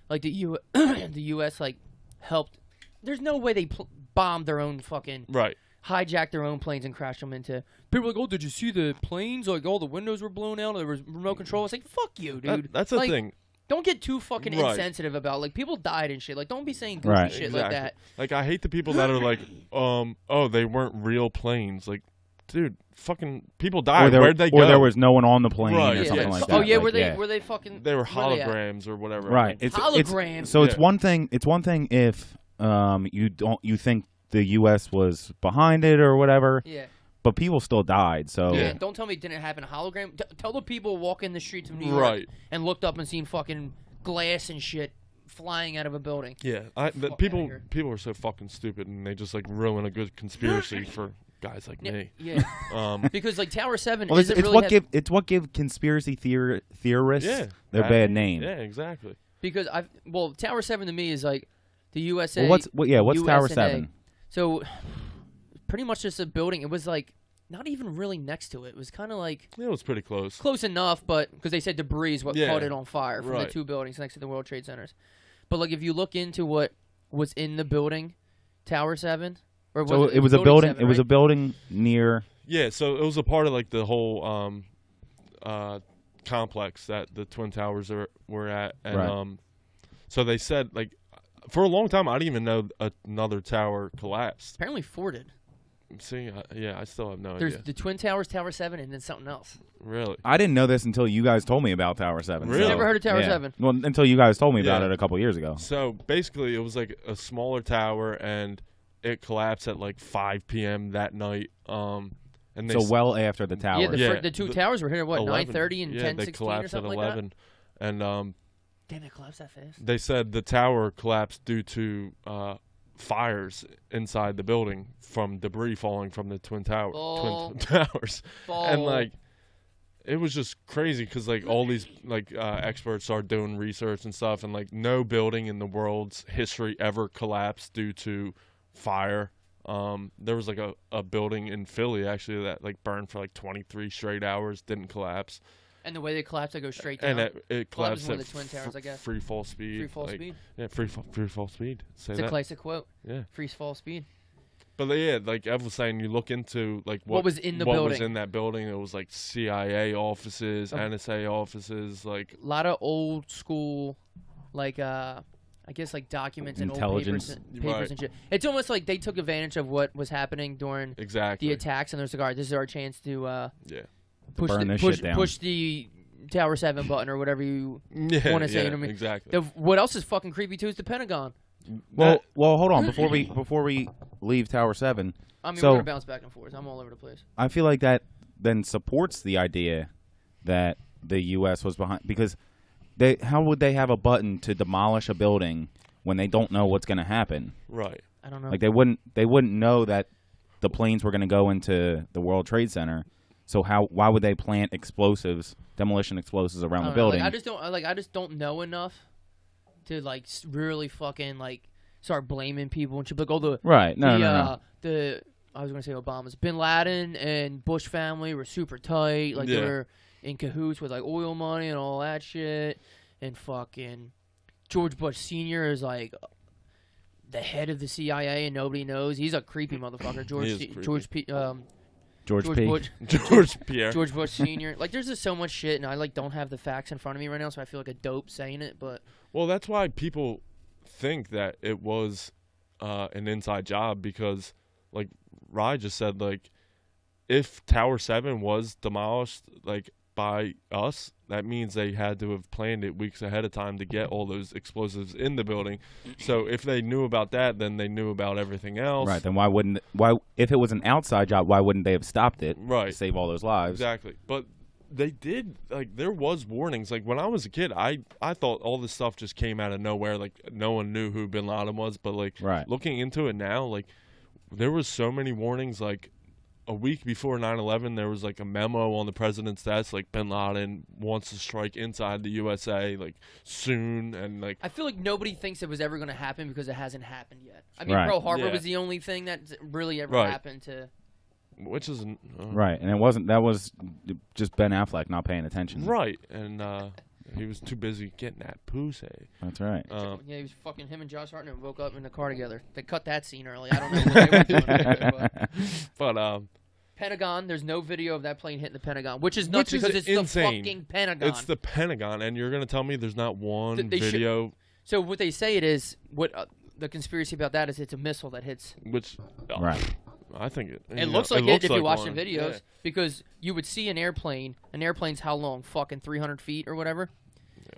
like the the U.S. like helped. There's no way they bombed their own fucking right. hijacked their own planes and crashed them into. People were like, oh, did you see the planes? Like all the windows were blown out. There was remote control. It's like fuck you, dude. That's the Like, thing. Don't get too fucking Right. insensitive about like people died and shit. Like don't be saying goofy Right. shit like Exactly. that. Like I hate the people that are like, oh, they weren't real planes. Like, dude, fucking people died. Where'd they go? Or there was no one on the plane Right, or yeah. something like that. Oh yeah, Like, were they fucking? They were where they at? holograms or whatever. Right. It's Holograms. So it's Yeah. one thing. It's one thing if you think the U.S. was behind it or whatever, Yeah. but people still died. So Yeah. Yeah. Don't tell me it didn't happen. Hologram. Tell the people walking the streets of New York Right. and looked up and seen fucking glass and shit flying out of a building. Yeah. Fuck People outta here. people are so fucking stupid and they just like ruin a good conspiracy for guys like Yeah. me. Yeah. Um, Because like Tower 7 well, it's, isn't it's really what have- give conspiracy theorists yeah. their That- bad name. Yeah, exactly. because Tower 7 to me is like the USA. Well, what's Tower USNA. 7? So pretty much just a building. It was like not even really next to it. It was kind of like It was pretty close. close enough, but because they said debris is what Yeah. caught it on fire from Right. the two buildings next to the World Trade Centers. But like if you look into what was in the building, Tower 7, or So was it was a building. 7, It was a right? building near. Yeah, so it was a part of like the whole complex that the Twin Towers were at, and Right. so they said like for a long time I didn't even know another tower collapsed. Apparently 4 did. See, I still have no There's idea. the Twin Towers, Tower 7, and then something else. Really? I didn't know this until you guys told me about Tower 7. Really? so, Never heard of Tower yeah. 7. Well, until you guys told me about Yeah. it a couple years ago. So basically, it was like a smaller tower, and it collapsed at like 5 p.m. that night. And they So well after the tower. Yeah, Yeah, the two the- towers were hit at what 11 9:30 and yeah, 10:16 they or collapsed something at like 11, and that. Damn, it collapsed that fast. they said the tower collapsed due to fires inside the building from debris falling from the twin Oh. towers, and Oh. like it was just crazy because like all these like experts are doing research and stuff, and like no building in the world's history ever collapsed due to fire. There was like a building in Philly actually that like burned for like 23 straight hours, didn't collapse, And the way they collapsed, they go straight down. and it Well, that was collapsed one at of the Twin Towers, I guess. free fall speed. Free fall like- speed. Yeah, free fall speed. Say It's a that. classic quote. Yeah. Free fall speed. But yeah, like Ev was saying, you look into like What was in the what was building. in that building. It was like CIA offices, Oh. NSA offices, like A lot of old school, like I guess like documents and old Intelligence. papers Right. and shit. It's almost like they took advantage of what was happening during exactly. the attacks, and there's like, all right, this is our chance to Yeah. push burn the, this push, shit down. push the Tower 7 button or whatever you Yeah. wanna say yeah, to me. exactly. What else is fucking creepy too is the Pentagon. Well, hold on before we leave Tower 7. I mean, So- we're gonna bounce back and forth. I'm all over the place. I feel like that then supports the idea that the U.S. was behind because how would they have a button to demolish a building when they don't know what's going to happen? Right. I don't know. Like they wouldn't know that the planes were going to go into the World Trade Center. So why would they plant demolition explosives around I the don't know. building? I just don't know enough to like really fucking like start blaming people and shit. Like all the Right? No, the, no. the I was gonna say Obama's Bin Laden and Bush family were super tight. Like they Yeah. were in cahoots with like oil money and all that shit. And fucking George Bush Sr. is like the head of the CIA and nobody knows. He's a creepy motherfucker. is creepy. George George P. Bush. George Pierre. George Bush Sr. Like, there's just so much shit, and I like don't have the facts in front of me right now, so I feel like a dope saying it. But Well, that's why people think that it was an inside job because, like Rye just said, like if Tower 7 was demolished, like by us, that means they had to have planned it weeks ahead of time to get all those explosives in the building. So if they knew about that, then they knew about everything else. Right. Then why if it was an outside job, why wouldn't they have stopped it? Right. To save all those lives. Exactly. But they did, like, there was warnings. Like, when I was a kid, I thought all this stuff just came out of nowhere. Like, no one knew who Bin Laden was. But, like, Right. looking into it now, like, there was so many warnings, like, a week before 9/11, there was like a memo on the president's desk, like Bin Laden wants to strike inside the USA, like soon, and like I feel like nobody thinks it was ever going to happen because it hasn't happened yet. I mean, Right. Pearl Harbor Yeah. was the only thing that really ever Right. happened to. which is Right, and it wasn't. That was just Ben Affleck not paying attention. right, and he was too busy getting that pussy. That's right. Yeah, he was fucking him and Josh Hartnett woke up in the car together. They cut that scene early. I don't know what they were doing. Over there, but But Pentagon, there's no video of that plane hitting the Pentagon, which is nuts Which is because it's insane. the fucking Pentagon. it's the Pentagon, and you're gonna tell me there's not one They should- video, So what they say it is, what the conspiracy about that is it's a missile that hits. which Right. I think it. It looks like it if you watch the one. videos Yeah. because you would see an airplane. An airplane's how long? Fucking 300 feet or whatever.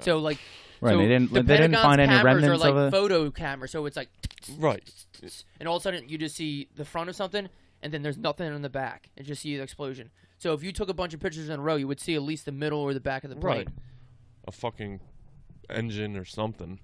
So like, Right. so They didn't. the They didn't Pentagon's find any cameras remnants are of like it. photo cameras, so it's like, Right. and all of a sudden you just see the front of something, and then there's nothing in the back, and just see the explosion. So if you took a bunch of pictures in a row, you would see at least the middle or the back of the plane. Right. A fucking engine or something.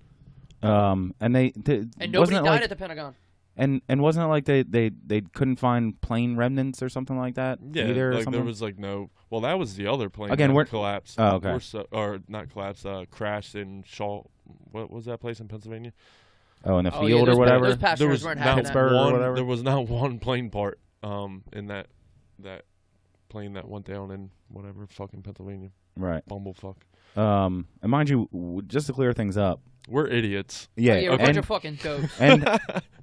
And they. And nobody wasn't it died like, at the Pentagon. And wasn't it like they couldn't find plane remnants or something like that? Yeah, Either or like something? there was like no. Well, that was the other plane Again, that we're- collapsed. Oh, okay. Or not collapsed. Crashed in Shaw. What was that place in Pennsylvania? Oh, in the Oh, yeah, field those or whatever. Those passengers weren't having that. Pittsburgh or one. whatever. There was not one plane part. In that plane that went down in whatever fucking Pennsylvania. Right. Bumblefuck. And mind you, just to clear things up. We're idiots. Yeah. Yeah, we're a bunch and, of fucking dopes. and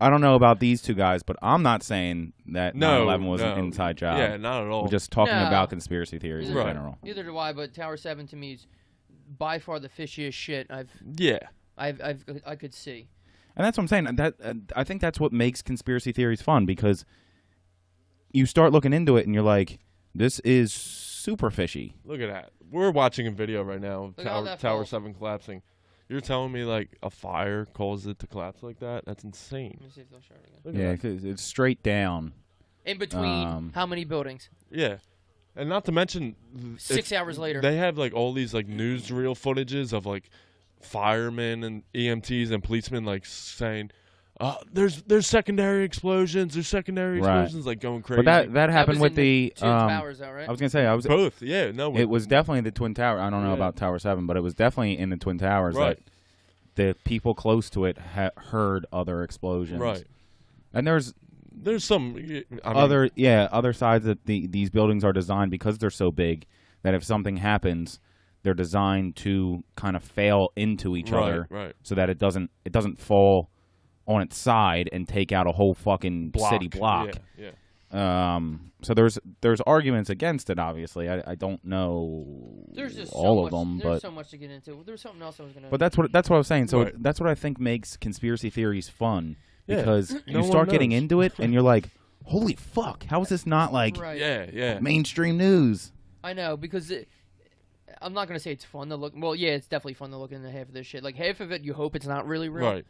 I don't know about these two guys, but I'm not saying that No, 9/11 was no. an inside job. Yeah, not at all. We're just talking No. about conspiracy theories in Right. general. Neither do I, but Tower 7 to me is by far the fishiest shit yeah. I could see. And that's what I'm saying. That I think that's what makes conspiracy theories fun because you start looking into it and you're like, this is super fishy. Look at that. We're watching a video right now of Look at all that Tower falls. 7 collapsing. You're telling me like a fire caused it to collapse like that? That's insane. Let me see if they'll show it again. Look at Yeah, that. 'cause it's straight down. In between Um, how many buildings? Yeah. And not to mention 6 hours later. they have like all these like newsreel footages of like firemen and EMTs and policemen like saying there's secondary explosions, there's secondary Right. explosions, like going crazy. But that happened was with in the Two towers, though, right? I was gonna say both, yeah, no, it was definitely the Twin Tower. I don't know Yeah. about Tower 7, but it was definitely in the Twin Towers Right. that the people close to it heard other explosions. right. And there's Some I mean, other sides that these buildings are designed because they're so big that if something happens, they're designed to kind of fail into each other right. so that it doesn't fall on its side and take out a whole fucking city block. Yeah. So there's arguments against it. Obviously, I don't know There's just all so of much, them, there's but so much to get into. There's something else I was gonna. but that's what I was saying. So Right. that's what I think makes conspiracy theories fun Yeah. because No you one start getting knows. into it and you're like, holy fuck, how is this not like right. Yeah. mainstream news? I know because I'm not gonna say it's fun to look. Well, yeah, it's definitely fun to look into half of this shit. Like half of it, you hope it's not really real. Right.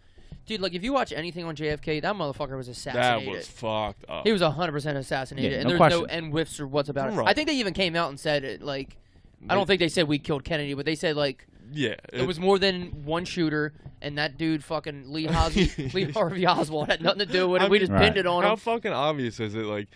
Dude, like if you watch anything on JFK, that motherfucker was That assassinated. was fucked up. He was 100% assassinated, Yeah, and no there's question. no end whiffs or what's about it. Right. I think they even came out and said it. Like, I don't think they said we killed Kennedy, but they said like Yeah. it was more than one shooter, and that dude fucking Lee Harvey Oswald had nothing to do with it. I We mean, just pinned it on How him. fucking obvious is it? Like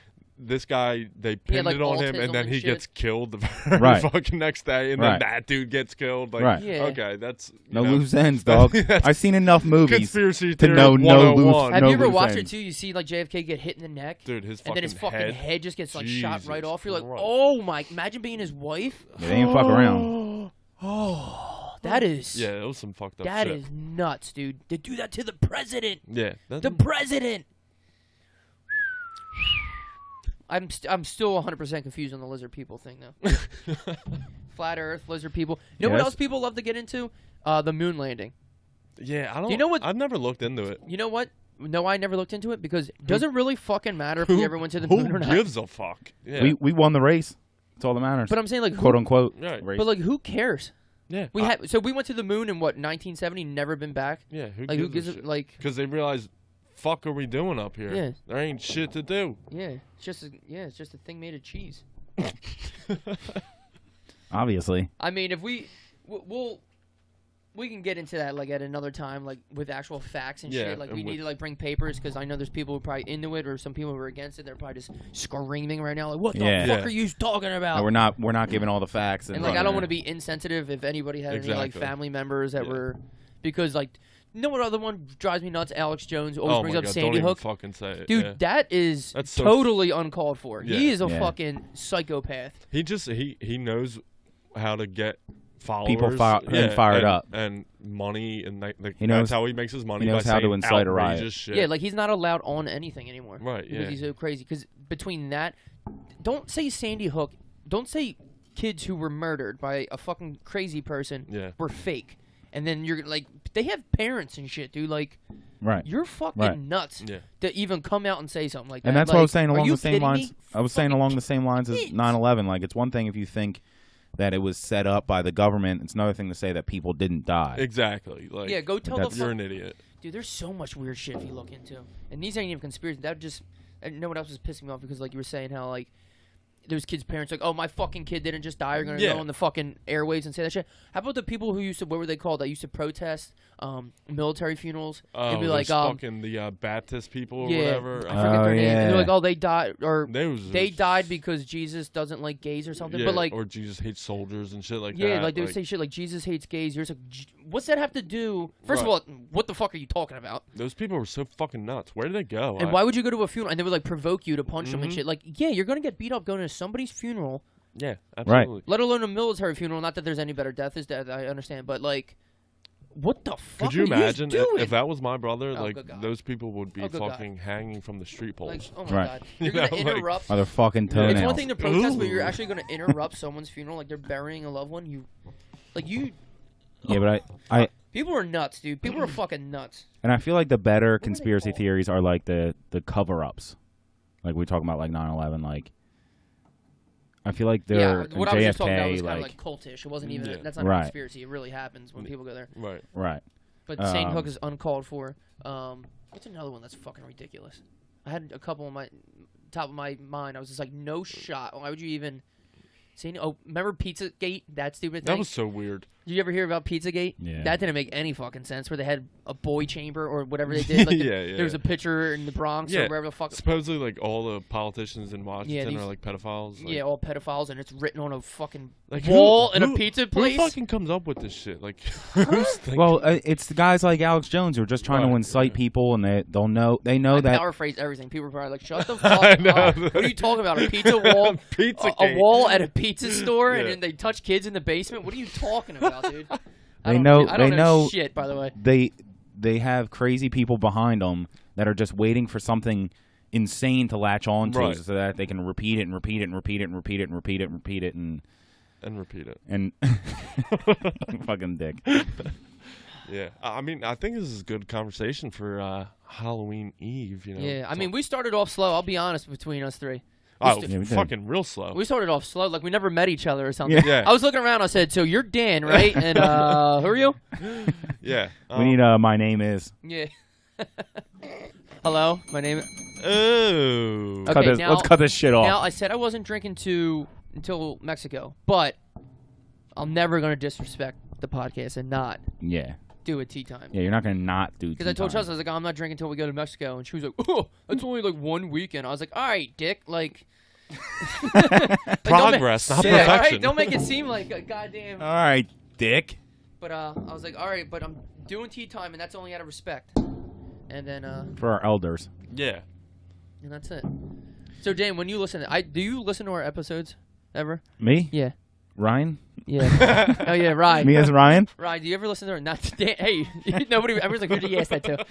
this guy, they pinned like, it on him, autism and then and he shit. gets killed the very Right. fucking next day, and Right. then that dude gets killed. Like, Right. Yeah. okay, that's you No know, loose ends, dog. that's I've seen enough movies conspiracy to theory know no 101. loose. Have no you ever loose watched ends. it too? You see like JFK get hit in the neck, Dude, his and fucking then his fucking head just gets like shot right Jesus off. You're like, Christ. oh my! Imagine being his wife. Yeah, they ain't fuck around. Oh, that is Yeah, it was some fucked up that shit. is nuts, dude. To do that to the president. Yeah, that's, The president. I'm still 100% confused on the lizard people thing though. Flat Earth, lizard people. You know what Yes. else people love to get into? The moon landing. yeah. I don't. you know what- I've never looked into it. You know what? No, I never looked into it because it doesn't really fucking matter if we ever went to the Who moon or not. gives a fuck? Yeah, We won the race. That's all that matters. But I'm saying like, quote who, unquote. Right. Race. but like, who cares? yeah. We had so we went to the moon in what 1970, never been back. Yeah, who Like, who gives gives a it? shit? Like, Because they realize, fuck, are we doing up here? Yeah. There ain't shit to do. yeah, it's just a thing made of cheese. Obviously. I mean, if we'll we can get into that like at another time, like with actual facts and Yeah, shit. Like and we need to like bring papers because I know there's people who are probably into it or some people who are against it. They're probably just screaming right now, like, "What the Yeah. fuck Yeah. are you talking about?" No, we're not giving all the facts. And like I don't want to be insensitive if anybody had any like Exactly. family members that Yeah. were, because like, you know what other one drives me nuts? Alex Jones always Oh brings my up God, Sandy don't even Hook. fucking say it. Dude, yeah. that is That's so totally uncalled for. He Yeah. is a Yeah. fucking psychopath. He just he knows how to get followers, People fired up. and money, and He knows- that's how he makes his money. he knows by how to saying incite a riot. outrageous shit. Yeah, like he's not allowed on anything anymore. Right, Because yeah. he's so crazy. Because between that, don't say Sandy Hook. Don't say kids who were murdered by a fucking crazy person Yeah. were fake. And then you're like, they have parents and shit, dude. Like, right. you're fucking Right. nuts Yeah. to even come out and say something like that. And that's like, what I was saying are along you the same kidding lines. me? I was saying Fucking along the same lines as kids. 9/11. Like it's one thing if you think that it was set up by the government. It's another thing to say that people didn't die. Exactly. Like, Yeah, go tell the that's- you're fuck. an idiot. Dude, there's so much weird shit if you look into. And these ain't even conspiracies. That just, I know what else was pissing me off because like you were saying how like there's kids' parents like, oh, my fucking kid didn't just die. You're gonna Yeah. go on the fucking airwaves and say that shit. How about the people who used to, what were they called? That used to protest military funerals. Oh, They'd be those like, fucking the Baptist people or yeah, whatever. I forget Oh, their name. And they're yeah. like, oh, they died or They died because Jesus doesn't like gays or something. yeah, But like, or Jesus hates soldiers and shit like yeah, that. like they would say shit like Jesus hates gays. You're just like, what's that have to do? First Right. of all, what the fuck are you talking about? those people were so fucking nuts. Where did they go? And why would you go to a funeral and they would like provoke you to punch them and Mhm. shit? Like, yeah, you're gonna get beat up going to somebody's funeral, Yeah, absolutely. let alone a military funeral. Not that there's any better death is death, I understand, but like, what the fuck? Could you are imagine doing? if that was my brother? Oh, like good God. those people would be Oh, good God. fucking hanging from the street poles. like, oh my Right. god, you're You gonna know, like- interrupt. Motherfucking Yeah. toenails. It's one thing to protest, but you're Ooh. actually gonna interrupt someone's funeral, like they're burying a loved one. You Yeah, but I people are nuts, dude. People are fucking nuts. and I feel like the better they conspiracy called? theories are like the cover-ups. Like we talking about like 9/11. Like I feel like they're Yeah, what I was just talking about JFK. was kind of Like like cultish. It wasn't even. Yeah. That's not a Right. conspiracy. It really happens when people go there. Right. right. But Sandy Um, Hook is uncalled for. What's another one that's fucking ridiculous? I had a couple on my top of my mind. I was just like, no shot. Why would you even? Sandy? Oh, remember Pizzagate? That stupid thing. That was so weird. Did you ever hear about Pizzagate? Yeah. That didn't make any fucking sense. Where they had a boy chamber or whatever they did. Like Yeah, yeah. There was a picture in the Bronx or Yeah. wherever the fuck. Supposedly, like all the politicians in Washington these- are like pedophiles. Like, Yeah, all pedophiles, and it's written on a fucking like wall in a who- pizza place. Who fucking comes up with this shit? Like, who's thinking? Well, it's the guys like Alex Jones who are just trying to Right, incite yeah. people, and they know I that paraphrase everything. People are probably like, "Shut the I fuck know. up! What are you talking about? A pizza wall? Pizza a wall at a pizza store, and Yeah. then they touch kids in the basement? What are you talking about, dude?" I They don't know- I don't they know know- shit. By the way, they have crazy people behind them that are just waiting for something insane to latch on to Right. so that they can repeat it and repeat it and repeat it and repeat it and repeat it and repeat it and repeat it. and fucking dick. Yeah, I mean, I think this is a good conversation for Halloween Eve. You know. yeah. I mean, we started off slow. I'll be honest between us three. oh, Yeah, we did. fucking real slow. We started off slow, like we never met each other or something. Yeah. I was looking around. I said, "So you're Dan, right?" And who are you? Yeah. We need my name is. Yeah. Hello, my name. Oh. Okay, Let's now- cut this shit off. Now, I said I wasn't drinking until Mexico, but I'm never gonna disrespect the podcast and not yeah, do a tea time. yeah. You're not gonna not do. Because I told Chelsea, I was like, oh, I'm not drinking until we go to Mexico, and she was like, oh, that's only like 1 weekend. I was like, all right, dick, like. Like, Progress, not yeah, all right, perfection. don't make it seem like a goddamn. All right, dick. But I was like, all right, but I'm doing tea time, and that's only out of respect. And then For our elders. Yeah. and that's it. So Dan, when you listen, do you listen to our episodes ever? Me, Yeah. Ryan. Yeah. Oh yeah, Ryan. Me as Ryan. Ryan, do you ever listen to her? Not today. Hey, nobody. Everyone's like, who did you ask that to?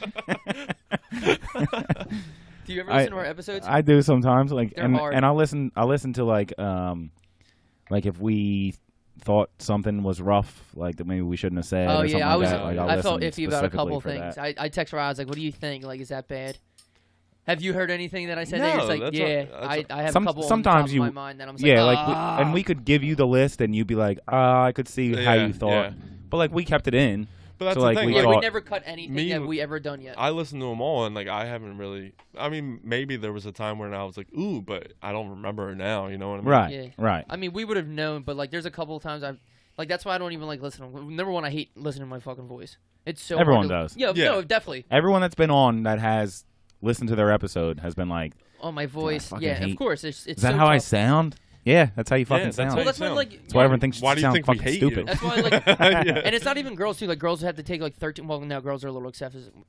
Do you ever listen to our episodes? I do sometimes, like, They're and hard. and I'll listen to like if we thought something was rough, like that maybe we shouldn't have said. Oh or yeah, something I was. Like that. Like, I'll I felt listen iffy about a couple specifically for things. that. I text Ryan. I was like, "What do you think? Like, is that bad?" Have you heard anything that I said? that No, you're just like, that's yeah. I have Some- a couple sometimes on you- top of my mind that I'm just Yeah, like, like, and we could give you the list, and you'd be like, I could see how Yeah, you thought, yeah. but like we kept it in. But that's So, the like, thing. we yeah, like, we thought- never cut anything Me- that we ever done yet. I listened to them all, and like I haven't really. I mean, maybe there was a time when I was like, "Ooh," but I don't remember it now. You know what I mean? Right, Yeah. right. I mean, we would have known, but like, there's a couple of times Like that's why I don't even like listening. Number one, I hate listening to my fucking voice. It's so Everyone hard to, does. Yeah, Yeah. no, definitely. Everyone that's been on that has listened to their episode has been like, Oh, my voice. fucking Yeah, hate- of course. It's "Is that so how I tough. sound?" Yeah, that's how you fucking that's sound. how Well, you that's why sound. like That's why everyone thinks Why you do you sound think we fucking hate stupid. you? That's why like Yeah. and it's not even girls too. Like girls have to take like 13. Well, now girls are a little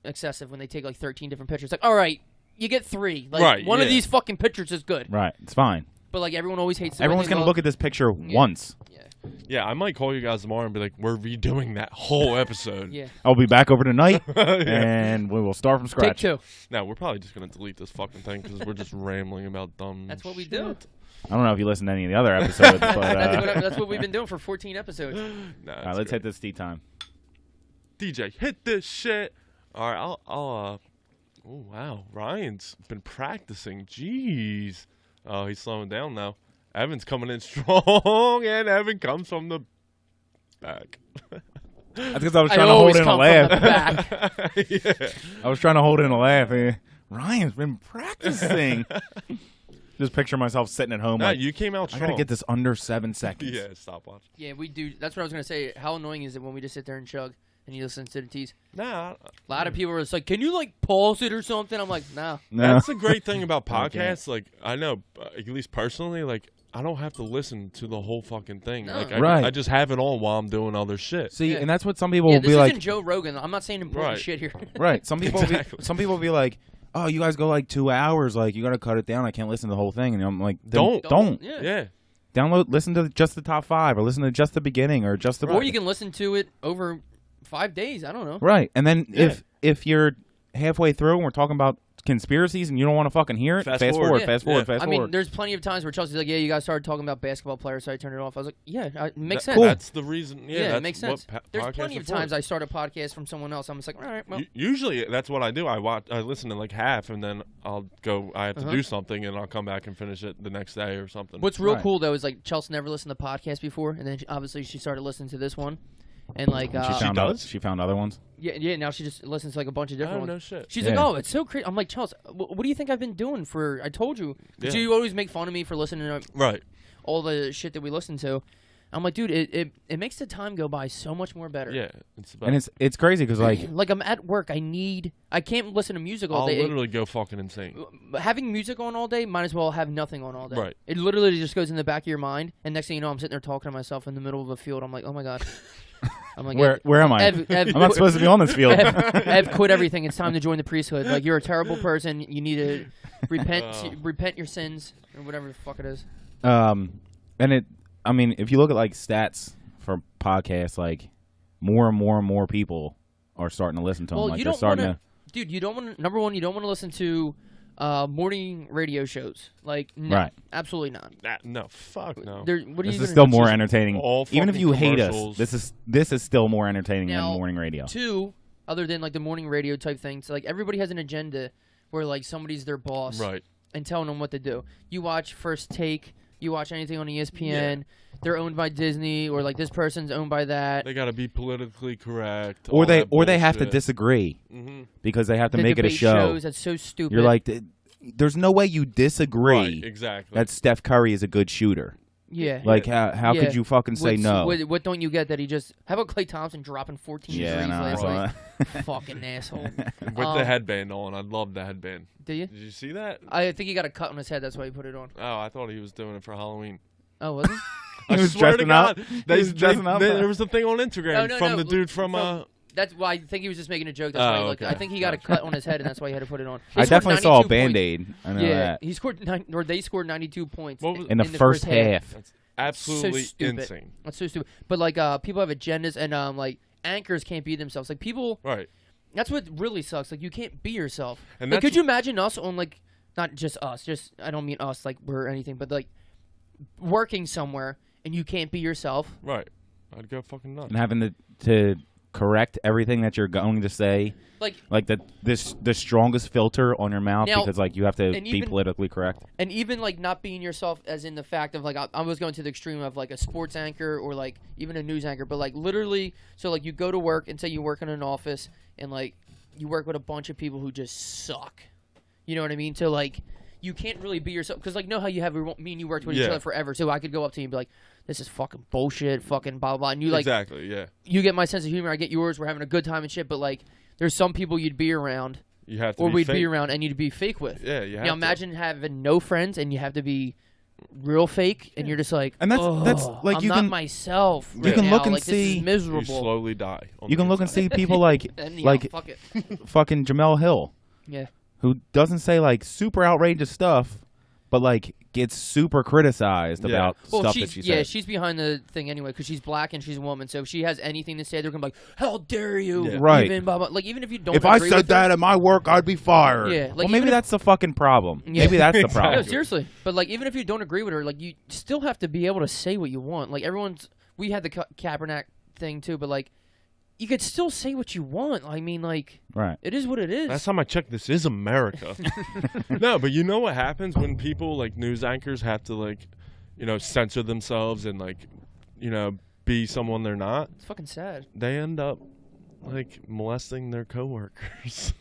excessive when they take like 13 different pictures. Like, all right, you get 3. Like Right, one of yeah. these fucking pictures is good. Right, it's fine. But like everyone always hates. the way Everyone's they gonna look at this picture Yeah. once. Yeah, I might call you guys tomorrow and be like, we're redoing that whole episode. Yeah. I'll be back over tonight, Yeah. and we will start from Take scratch. 2. No, we're probably just gonna delete this fucking thing because we're just rambling about dumb. That's what we shit. do. I don't know if you listened to any of the other episodes, but That's what we've been doing for 14 episodes. Nah, all right, let's hit this tea time. DJ, hit this shit. All right, I'll oh wow, Ryan's been practicing. Jeez. Oh, he's slowing down now. Evan's coming in strong, and Evan comes from the back. That's because I was I trying to hold always in a come laugh. from the back. Yeah. I was trying to hold in a laugh. Ryan's been practicing. Just picture myself sitting at home Nah, like, you came out I strong. gotta get this under 7 seconds. Yeah, stopwatch. Yeah, we do. That's what I was gonna say. How annoying is it when we just sit there and chug and you listen to the teas? Nah, A lot of people are just like, "Can you like pause it or something?" I'm like, "No." No. that's the great thing about I can't. podcasts. Like, I know, at least personally, like, I don't have to listen to the whole fucking thing. No. Like, Right. I just have it on while I'm doing other shit. See, Yeah. and that's what some people Yeah, will this be isn't like. Joe Rogan. I'm not saying important Right. shit here. Right. Some people Exactly. some people will be like, "Oh, you guys go like 2 hours. Like, you gotta cut it down. I can't listen to the whole thing." And I'm like, then don't. Yeah. Yeah. Download, listen to just the top 5, or listen to just the beginning, or just the. Or you can listen to it over 5 days. I don't know. Right, and then Yeah. if you're halfway through and we're talking about conspiracies and you don't want to fucking hear it, Fast fast forward. forward, Yeah. fast forward, Yeah. fast I forward. mean, there's plenty of times where Chelsea's like, "Yeah, you guys started talking about basketball players, so I turned it off." I was like, "Yeah, it makes sense." Cool. That's the reason. Yeah, Yeah, that's it makes what sense. There's podcasts plenty are of for. times I start a podcast from someone else. I'm just like, "All right, well, Usually that's what I do. I listen to like half, and then I'll go. I have to Uh-huh. do something, and I'll come back and finish it the next day or something. What's real Right. cool though is like Chelsea never listened to podcasts before, and then obviously she started listening to this one, and like She found other ones. yeah, now she just listens to like a bunch of different Oh, ones. no shit. She's Yeah. like, "Oh, it's so crazy." I'm like, "Chelsea, what do you think I've been doing for?" I told you. 'Cause Yeah. you always make fun of me for listening to Right. all the shit that we listen to. I'm like, dude, it makes the time go by so much more better. Yeah. It's about, And it's crazy because like Like I'm at work, I can't listen to music all I'll day. literally go fucking insane. Having music on all day, might as well have nothing on all day. Right. It literally just goes in the back of your mind, and next thing you know, I'm sitting there talking to myself in the middle of a field. I'm like, oh my god. I'm like, where am I? Ev, I'm not supposed to be on this field. Ev, quit everything. It's time to join the priesthood. Like you're a terrible person. You need to repent, Oh. repent your sins or whatever the fuck it is. And I mean, if you look at like stats for podcasts, like more and more and more people are starting to listen to them. Well, Like you they're don't starting want to, dude. You don't want to. Number one, you don't want to listen to morning radio shows. Like, no, Right. absolutely not. No, fuck no. There, what are This you is gonna still do? more just entertaining. all Even if fucking you hate us, commercials. this is still more entertaining Now, than morning radio. Two, other than like the morning radio type things, like everybody has an agenda where like somebody's their boss Right. and telling them what to do. You watch First Take, you watch anything on ESPN. They're owned by Disney, or like this person's owned by that. They got to be politically correct. Or all they that have to bullshit. disagree Mhm. because they have to The make it a debate show. shows, that's so stupid. You're like, there's no way you disagree Right, exactly. that Steph Curry is a good shooter. yeah. Like, how Yeah. could you fucking say What's- no? What don't you get that he just? How about Klay Thompson dropping 14 Yeah, threes no, I last saw night? that. Fucking asshole. with um, the headband on. I love the headband. Do you? Did you see that? I think he got a cut on his head. That's why he put it on. Oh, I thought he was doing it for Halloween. Oh, was he? He I was swear to dressing up. God, He was dressing up. there was a thing on Instagram No, from no, the dude from That's why I think he was just making a joke. That's why he looked. okay. I think he got a cut on his head, and that's why he had to put it on. I He scored definitely saw a 92 Band-Aid. points. I know Yeah, that. he scored they scored 92 points What was- In the first half. That's absolutely stupid. insane. That's so stupid. But like, people have agendas, and like anchors can't be themselves. Like people, Right. that's what really sucks. Like you can't be yourself. And Like, that's could you imagine us on like, not just us, just I don't mean us like we're anything, but like working somewhere and you can't be yourself. Right. I'd go fucking nuts. And having to correct everything that you're going to say, Like the strongest filter on your mouth Now- because like you have to and be even- politically correct. And even like not being yourself, as in the fact of like I was going to the extreme of like a sports anchor or like even a news anchor, but like literally, so like you go to work and say you work in an office and like you work with a bunch of people who just suck. You know what I mean? So like you can't really be yourself because like know how you have me and you worked with each Yeah. other forever, so I could go up to you and be like, this is fucking bullshit, fucking blah blah, blah. And you like exactly, yeah. you get my sense of humor, I get yours. We're having a good time and shit, but like there's some people you'd be around You have to or be we'd fake. be around and you'd be fake with. Yeah, you have Now to. imagine having no friends and you have to be real fake, and you're just like, And that's like I'm you not can myself. you right can now. look and like, this is see- You miserable. slowly die. on you the can look and inside. see people like And, yeah, like fuck it. fucking Jamel Hill, Yeah. who doesn't say like super outrageous stuff, but like gets super criticized Yeah. about Well, stuff she's that she said. she's behind the thing anyway because she's black and she's a woman. So if she has anything to say, they're gonna be like, "How dare you?" Yeah. Right. Even blah, blah. Like even if you don't. If I agree said with her- that at my work, I'd be fired. Yeah, like, well, even maybe if- that's the fucking problem. Yeah. Maybe that's the Exactly. No, problem. seriously. But like, even if you don't agree with her, like you still have to be able to say what you want. Like everyone's, we had the Kaepernick thing too, but like, you could still say what you want. I mean, like, Right. it is what it is. Last time I checked, this is America. No, but you know what happens when people like news anchors have to like, censor themselves and like, be someone they're not. It's fucking sad. They end up like molesting their coworkers.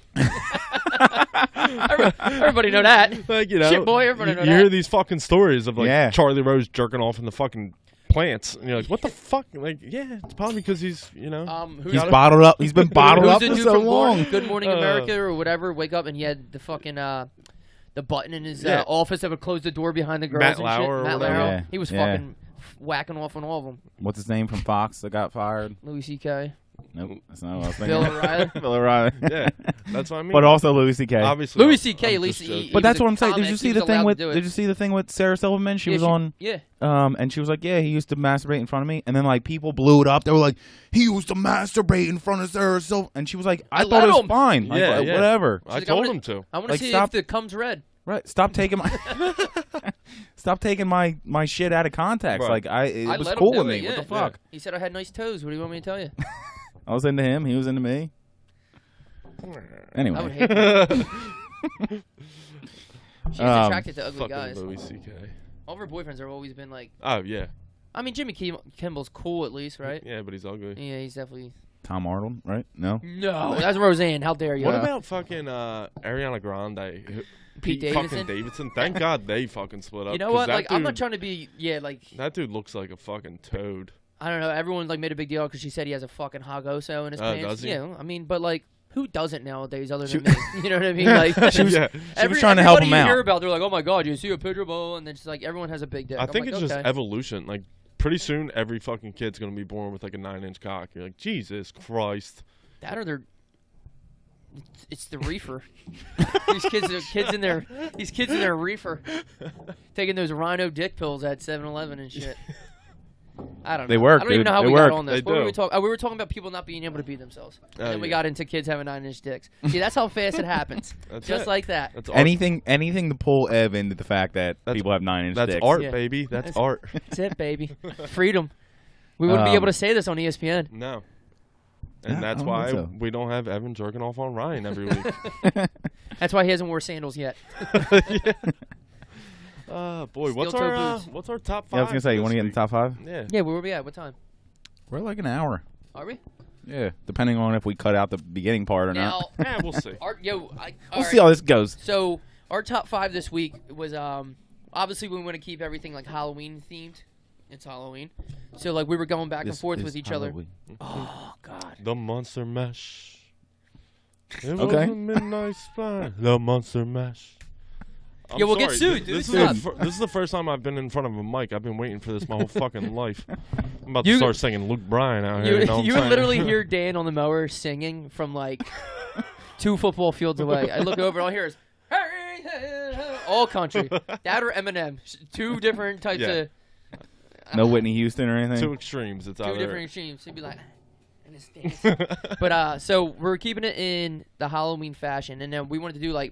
Everybody know that. Like Shit, boy, everybody know you hear that. these fucking stories of like Yeah. Charlie Rose jerking off in the fucking plants, and you're like, what the fuck? Like, yeah, it's probably because he's Who's He's bottled up. He's been bottled who's up the for dude so from long. Good Morning Uh, America or whatever? Wake up and he had the fucking the button in his Yeah. office that would close the door behind the girls Matt and Lauer shit. or Matt whatever. Lauer. Yeah, He was yeah. fucking whacking off on all of them. What's his name from Fox that got fired? Louis C.K. Nope, that's not what I was Bill thinking. O'Reilly. Bill O'Reilly. yeah, that's what I mean. But also Louis C.K. obviously, Louis I'm C.K. at least just he- joking. But was that's a what I'm saying. Did comic. you He see was the thing allowed with? to do it. Did you see the thing with Sarah Silverman? She Yeah, was on. Yeah. And she was like, "Yeah, he used to masturbate in front of me." And then like people blew it up. They were like, "He used to masturbate in front of Sarah Silverman." And she was like, "I I thought let it was him. fine. Like, Yeah, yeah. whatever." I She's like, told I him to. I want to Like, see stop- if it comes red. Right. Stop taking my stop taking my shit out of context. Right. Like I it was let him cool do with it, me. yeah. What the fuck? He said I had nice toes. What do you want me to tell you? I was into him. He was into me. Anyway. I would hate that. She's Um, attracted to ugly Fucking guys. Louis C.K. All of her boyfriends have always been like. Oh yeah, I mean, Jimmy Kimball's cool at least, right? yeah, but he's ugly. Yeah, he's definitely. Tom Arnold, right? No. No, that's Roseanne. How dare you? What about fucking Ariana Grande? Pete fucking Davidson? Thank God they fucking split up. You know 'cause what? that Like, I'm not dude- trying to be. Yeah, like That dude looks like a fucking toad. I don't know. Everyone like made a big deal because she said he has a fucking Hagoso in his Oh, pants. does he? Yeah, I mean, but like, who doesn't nowadays other than me? You know what I mean? Like, She was- yeah, She was trying to help him everybody you out. hear about, they're like, oh my god, you see a picture of and then she's like, everyone has a big dick. I I'm think like, it's just okay. evolution. Like pretty soon, every fucking kid's gonna be born with like a 9-inch cock. You're like, Jesus Christ. That or they're. It's the reefer. These kids in their reefer, taking those rhino dick pills at 7-Eleven and shit. I don't know. They work, I don't even dude. know how They we work. got on this. They What were we do. talking? We were talking about people not being able to be themselves, and Oh, then we yeah. got into kids having 9-inch dicks. See, that's how fast it happens. That's Just it. like that. That's art. Anything to pull Ev into the fact that That's- people have 9-inch That's dicks. art, Yeah. baby. That's That's- art. That's it, baby. Freedom. We wouldn't be able to say this on ESPN. No. And Yeah, that's I don't why think so. we don't have Evan jerking off on Ryan every week. That's why he hasn't wore sandals yet. Boy, Steel-toe boots. what's our top 5? Yeah, I was gonna say, you want to get in the top 5? Yeah. Yeah, where were we at? What time? We're like an hour. Are we? Yeah, depending on if we cut out the beginning part or Now, not. Yeah, we'll see. We'll see how this goes. So our top 5 this week was obviously we want to keep everything like Halloween themed. It's Halloween, so like we were going back and This forth is with each other. Halloween. Oh God. The Monster Mash. It was Okay. a midnight splash. The Monster Mash. Yeah, we'll get sued, dude. This Stop. is the first time I've been in front of a mic. I've been waiting for this my whole fucking life. I'm about You- to start singing Luke Bryan out here. You, You know what you I'm would saying? literally hear Dan on the mower singing from like 2 football fields away. I look over and all I hear is all country. That or Eminem. 2 different types Yeah. of No Whitney Houston or anything. two extremes. It's 2 either different extremes. He'd be like in his face. But so we're keeping it in the Halloween fashion, and then we wanted to do like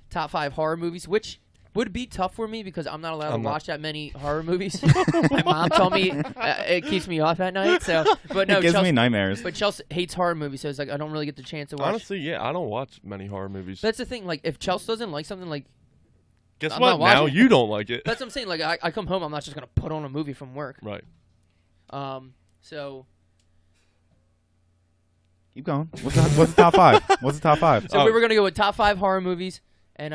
top 5 horror movies, which would be tough for me because I'm not allowed to I'm not- watch that many horror movies. My mom told me it keeps me off at night. So, but no, it gives Chelsea, me nightmares. but Chelsea hates horror movies, so it's like I don't really get the chance to watch. honestly, yeah, I don't watch many horror movies. That's the thing. Like, if Chelsea doesn't like something, like Guess I'm what? not watching Now it. you don't like it. that's what I'm saying. Like, I come home, I'm not just gonna put on a movie from work. Right. So Keep going. What's the top 5? What's the top 5? we were gonna go with top 5 horror movies and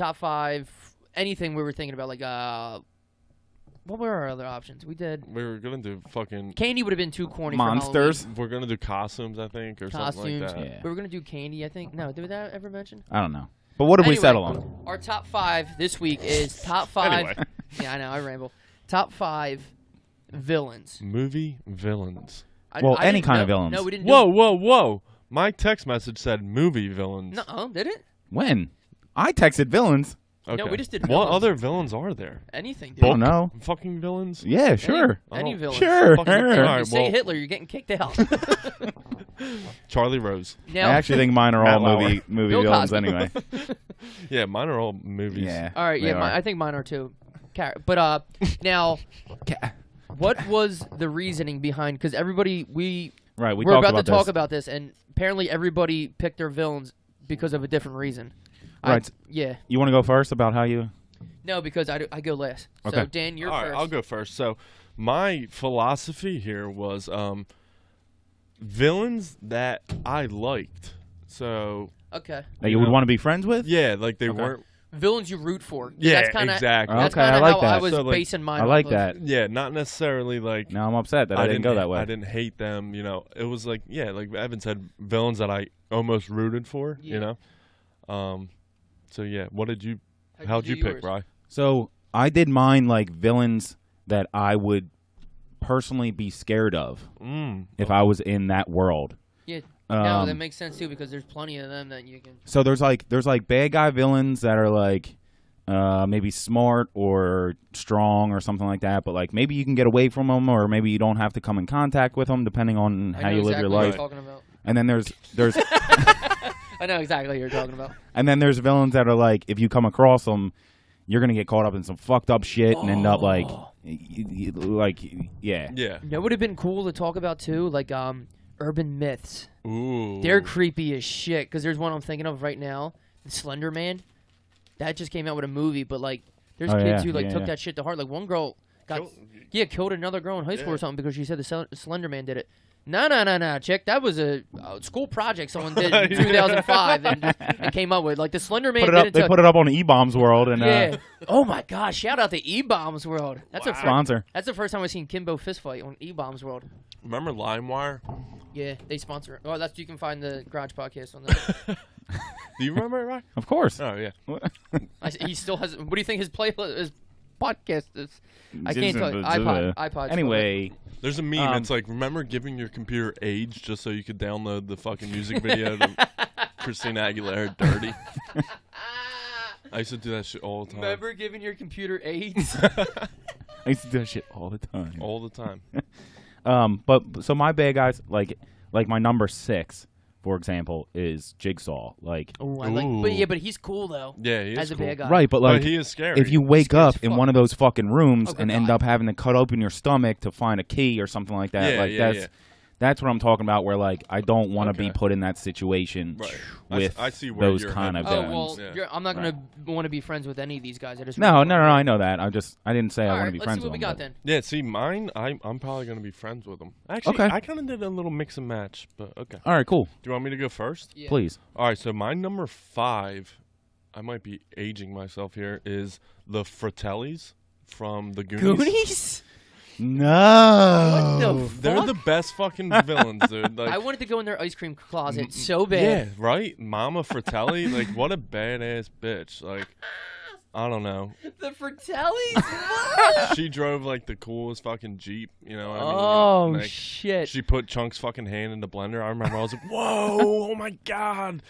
top 5, anything we were thinking about, like what were our other options? We did We were gonna do fucking. candy would have been too corny. Monsters. We're gonna do costumes, I think, or something Costumes. like that. Yeah. We were gonna do candy, I think. No, did that ever mention? I don't know. But what did we Anyway, settle on? Our top 5 this week is top 5. Anyway. Yeah, I know, I ramble. Top 5 villains. Movie villains. Well, I any didn't kind know- of villains. No, we didn't. Whoa! My text message said movie villains. No, did it? When? I texted villains. Okay. No, we just did What villains. other villains are there? Anything, dude. I don't know. Fucking villains? Yeah, sure. Any Oh, villain. Sure. Fucking- sure. all You right, say well, Hitler, you're getting kicked out. Charlie Rose. Now, I actually think mine are all Matt Lauer. movie Bill villains Cosby. anyway. Yeah, mine are all movies. Yeah. all right, they yeah, are. I think mine are too. But now, what was the reasoning behind? Because everybody, Right, we we're talked about to this. talk about this, and apparently everybody picked their villains because of a different reason. Right. Yeah. You want to go first about how you? No, because I go last. So Okay. Dan, you're All right, first. I'll go first. So, my philosophy here was villains that I liked. So, Okay. That you would want to be friends with? yeah, like they Okay. weren't. Villains you root for. Yeah, that's kinda, exactly. That's Okay, I kind of like how I that. was So, like, basing mine. I like off of. that. Yeah, not necessarily like. Now I'm upset that I didn't go that way. I didn't hate them. You know, it was like like Evan said, villains that I almost rooted for. Yeah. You know. So yeah, what did you? How'd you do pick, yours? Bri? So I did mine like villains that I would personally be scared of if I was in that world. Yeah. No, that Um, makes sense too because there's plenty of them that you can. So there's like bad guy villains that are like maybe smart or strong or something like that, but like maybe you can get away from them or maybe you don't have to come in contact with them depending on I how know you live exactly your what life. you're talking about. And then there's I know exactly what you're talking about. and then there's villains that are like if you come across them, you're gonna get caught up in some fucked up shit and end up like yeah. Yeah. You know what would have been cool to talk about too? Like urban myths. Ooh. They're creepy as shit. Because there's one I'm thinking of right now, the Slender Man. That just came out with a movie, but like, there's Oh, kids yeah, who like yeah, took yeah. that shit to heart. Like one girl got killed another girl in high school Yeah. or something because she said the Slender Man did it. No, chick. That was a school project someone did in 2005 and came up with. Like the Slender Man Put it did up, it they to. put it up on E-Bombs World and Yeah. Oh my gosh! Shout out to E-Bombs World. That's a sponsor. That's the first time I've seen Kimbo fistfight on E-Bombs World. Remember LimeWire? Yeah, they sponsor it. Oh, that's you can find the Garage Podcast on that. Do you remember it, right? Of course. Oh yeah. He still has. What do you think his playlist, his podcast is? I can't tell you. iPod. Anyway, There's a meme. It's like, remember giving your computer age just so you could download the fucking music video to Christina Aguilera "Dirty." I used to do that shit all the time. Remember giving your computer AIDS? I used to do that shit all the time. All the time. But so my bad guys, like my number 6, for example, is Jigsaw. Like, Oh, I like. Ooh. But yeah, but he's cool though. Yeah, he is As a cool. bad guy. right, but But like he is scary. if you wake Scary as up in fuck. one of those fucking rooms Oh, good and end God. up having to cut open your stomach to find a key or something like that, Yeah, like yeah. that's what I'm talking about. Where like I don't want to be Okay. put in that situation Right. with I see where those you're kind of headed. Oh villains. well, Yeah. I'm not gonna want to be friends with any of these guys. I just No, really no, wanna- I know that. I didn't say I All want right, to be let's friends see what with we them. got then. Yeah, see, mine, I'm probably going to be friends with them. Actually, Okay. I kind of did a little mix and match, but okay. All right, cool. Do you want me to go first? Yeah. Please. All right, so my number 5, I might be aging myself here, is the Fratellis from the Goonies. Goonies? No. What the They're fuck? the best fucking villains, dude. Like, I wanted to go in their ice cream closet so bad. yeah, right? Mama Fratelli, like, what a badass bitch. Like, I don't know. The Fratellis? What? She drove, like, the coolest fucking Jeep, you know what I mean? Oh Like, shit! she put Chunk's fucking hand in the blender. I remember I was like, whoa, oh my God.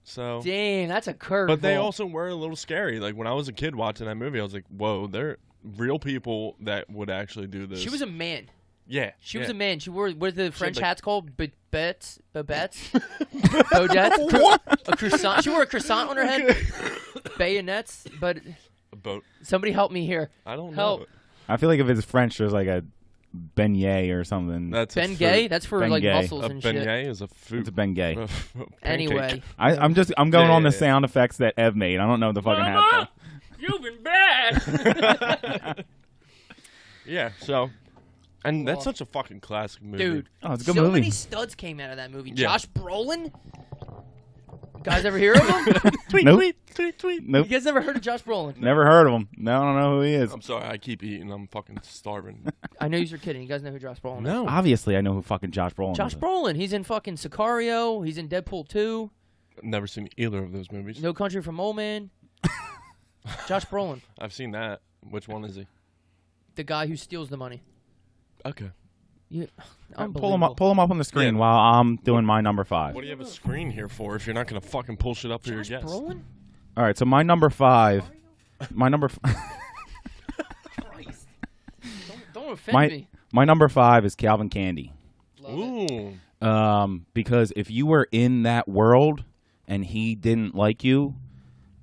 So, Damn, that's a curve. but they also were a little scary. Like, when I was a kid watching that movie, I was like, whoa, they're real people that would actually do this. She was a man. Yeah. She was a man. She wore what are the French like- hats called? Babettes? Bodettes? A croissant. She wore a croissant on her head. Bayonets. But a boat. somebody help me here. I don't Help. know. I feel like if it's French, there's like a beignet or something. That's a Ben fruit. Gay? That's for like Bengay. muscles A and shit. beignet is a food. It's a beignet. Pancake. Anyway. I'm going Yeah, on the yeah. sound effects that Ev made. I don't know the fucking hat. You've been bad. Yeah, so. And that's Well, such a fucking classic movie. Dude. Oh, it's a good so movie. many studs came out of that movie. Yeah. Josh Brolin? guys ever hear of him? Nope. You Nope. guys never heard of Josh Brolin? Never heard of him. No, I don't know who he is. I'm sorry, I keep eating. I'm fucking starving. I know you're kidding. You guys know who Josh Brolin is? No. Obviously, I know who fucking Josh Brolin Josh is. Brolin. He's in fucking Sicario. He's in Deadpool 2. Never seen either of those movies. No Country for Old Men. Josh Brolin, I've seen that. Which one is he? the guy who steals the money. Okay. Pull him up on the screen Yeah. while I'm doing my number 5. What do you have a screen here for if you're not gonna fucking pull shit up for your Josh guests? Brolin? All right, so my number 5. My number. Christ. Don't offend My- me. My number 5 is Calvin Candy. Love it. Ooh. Because if you were in that world and he didn't like you,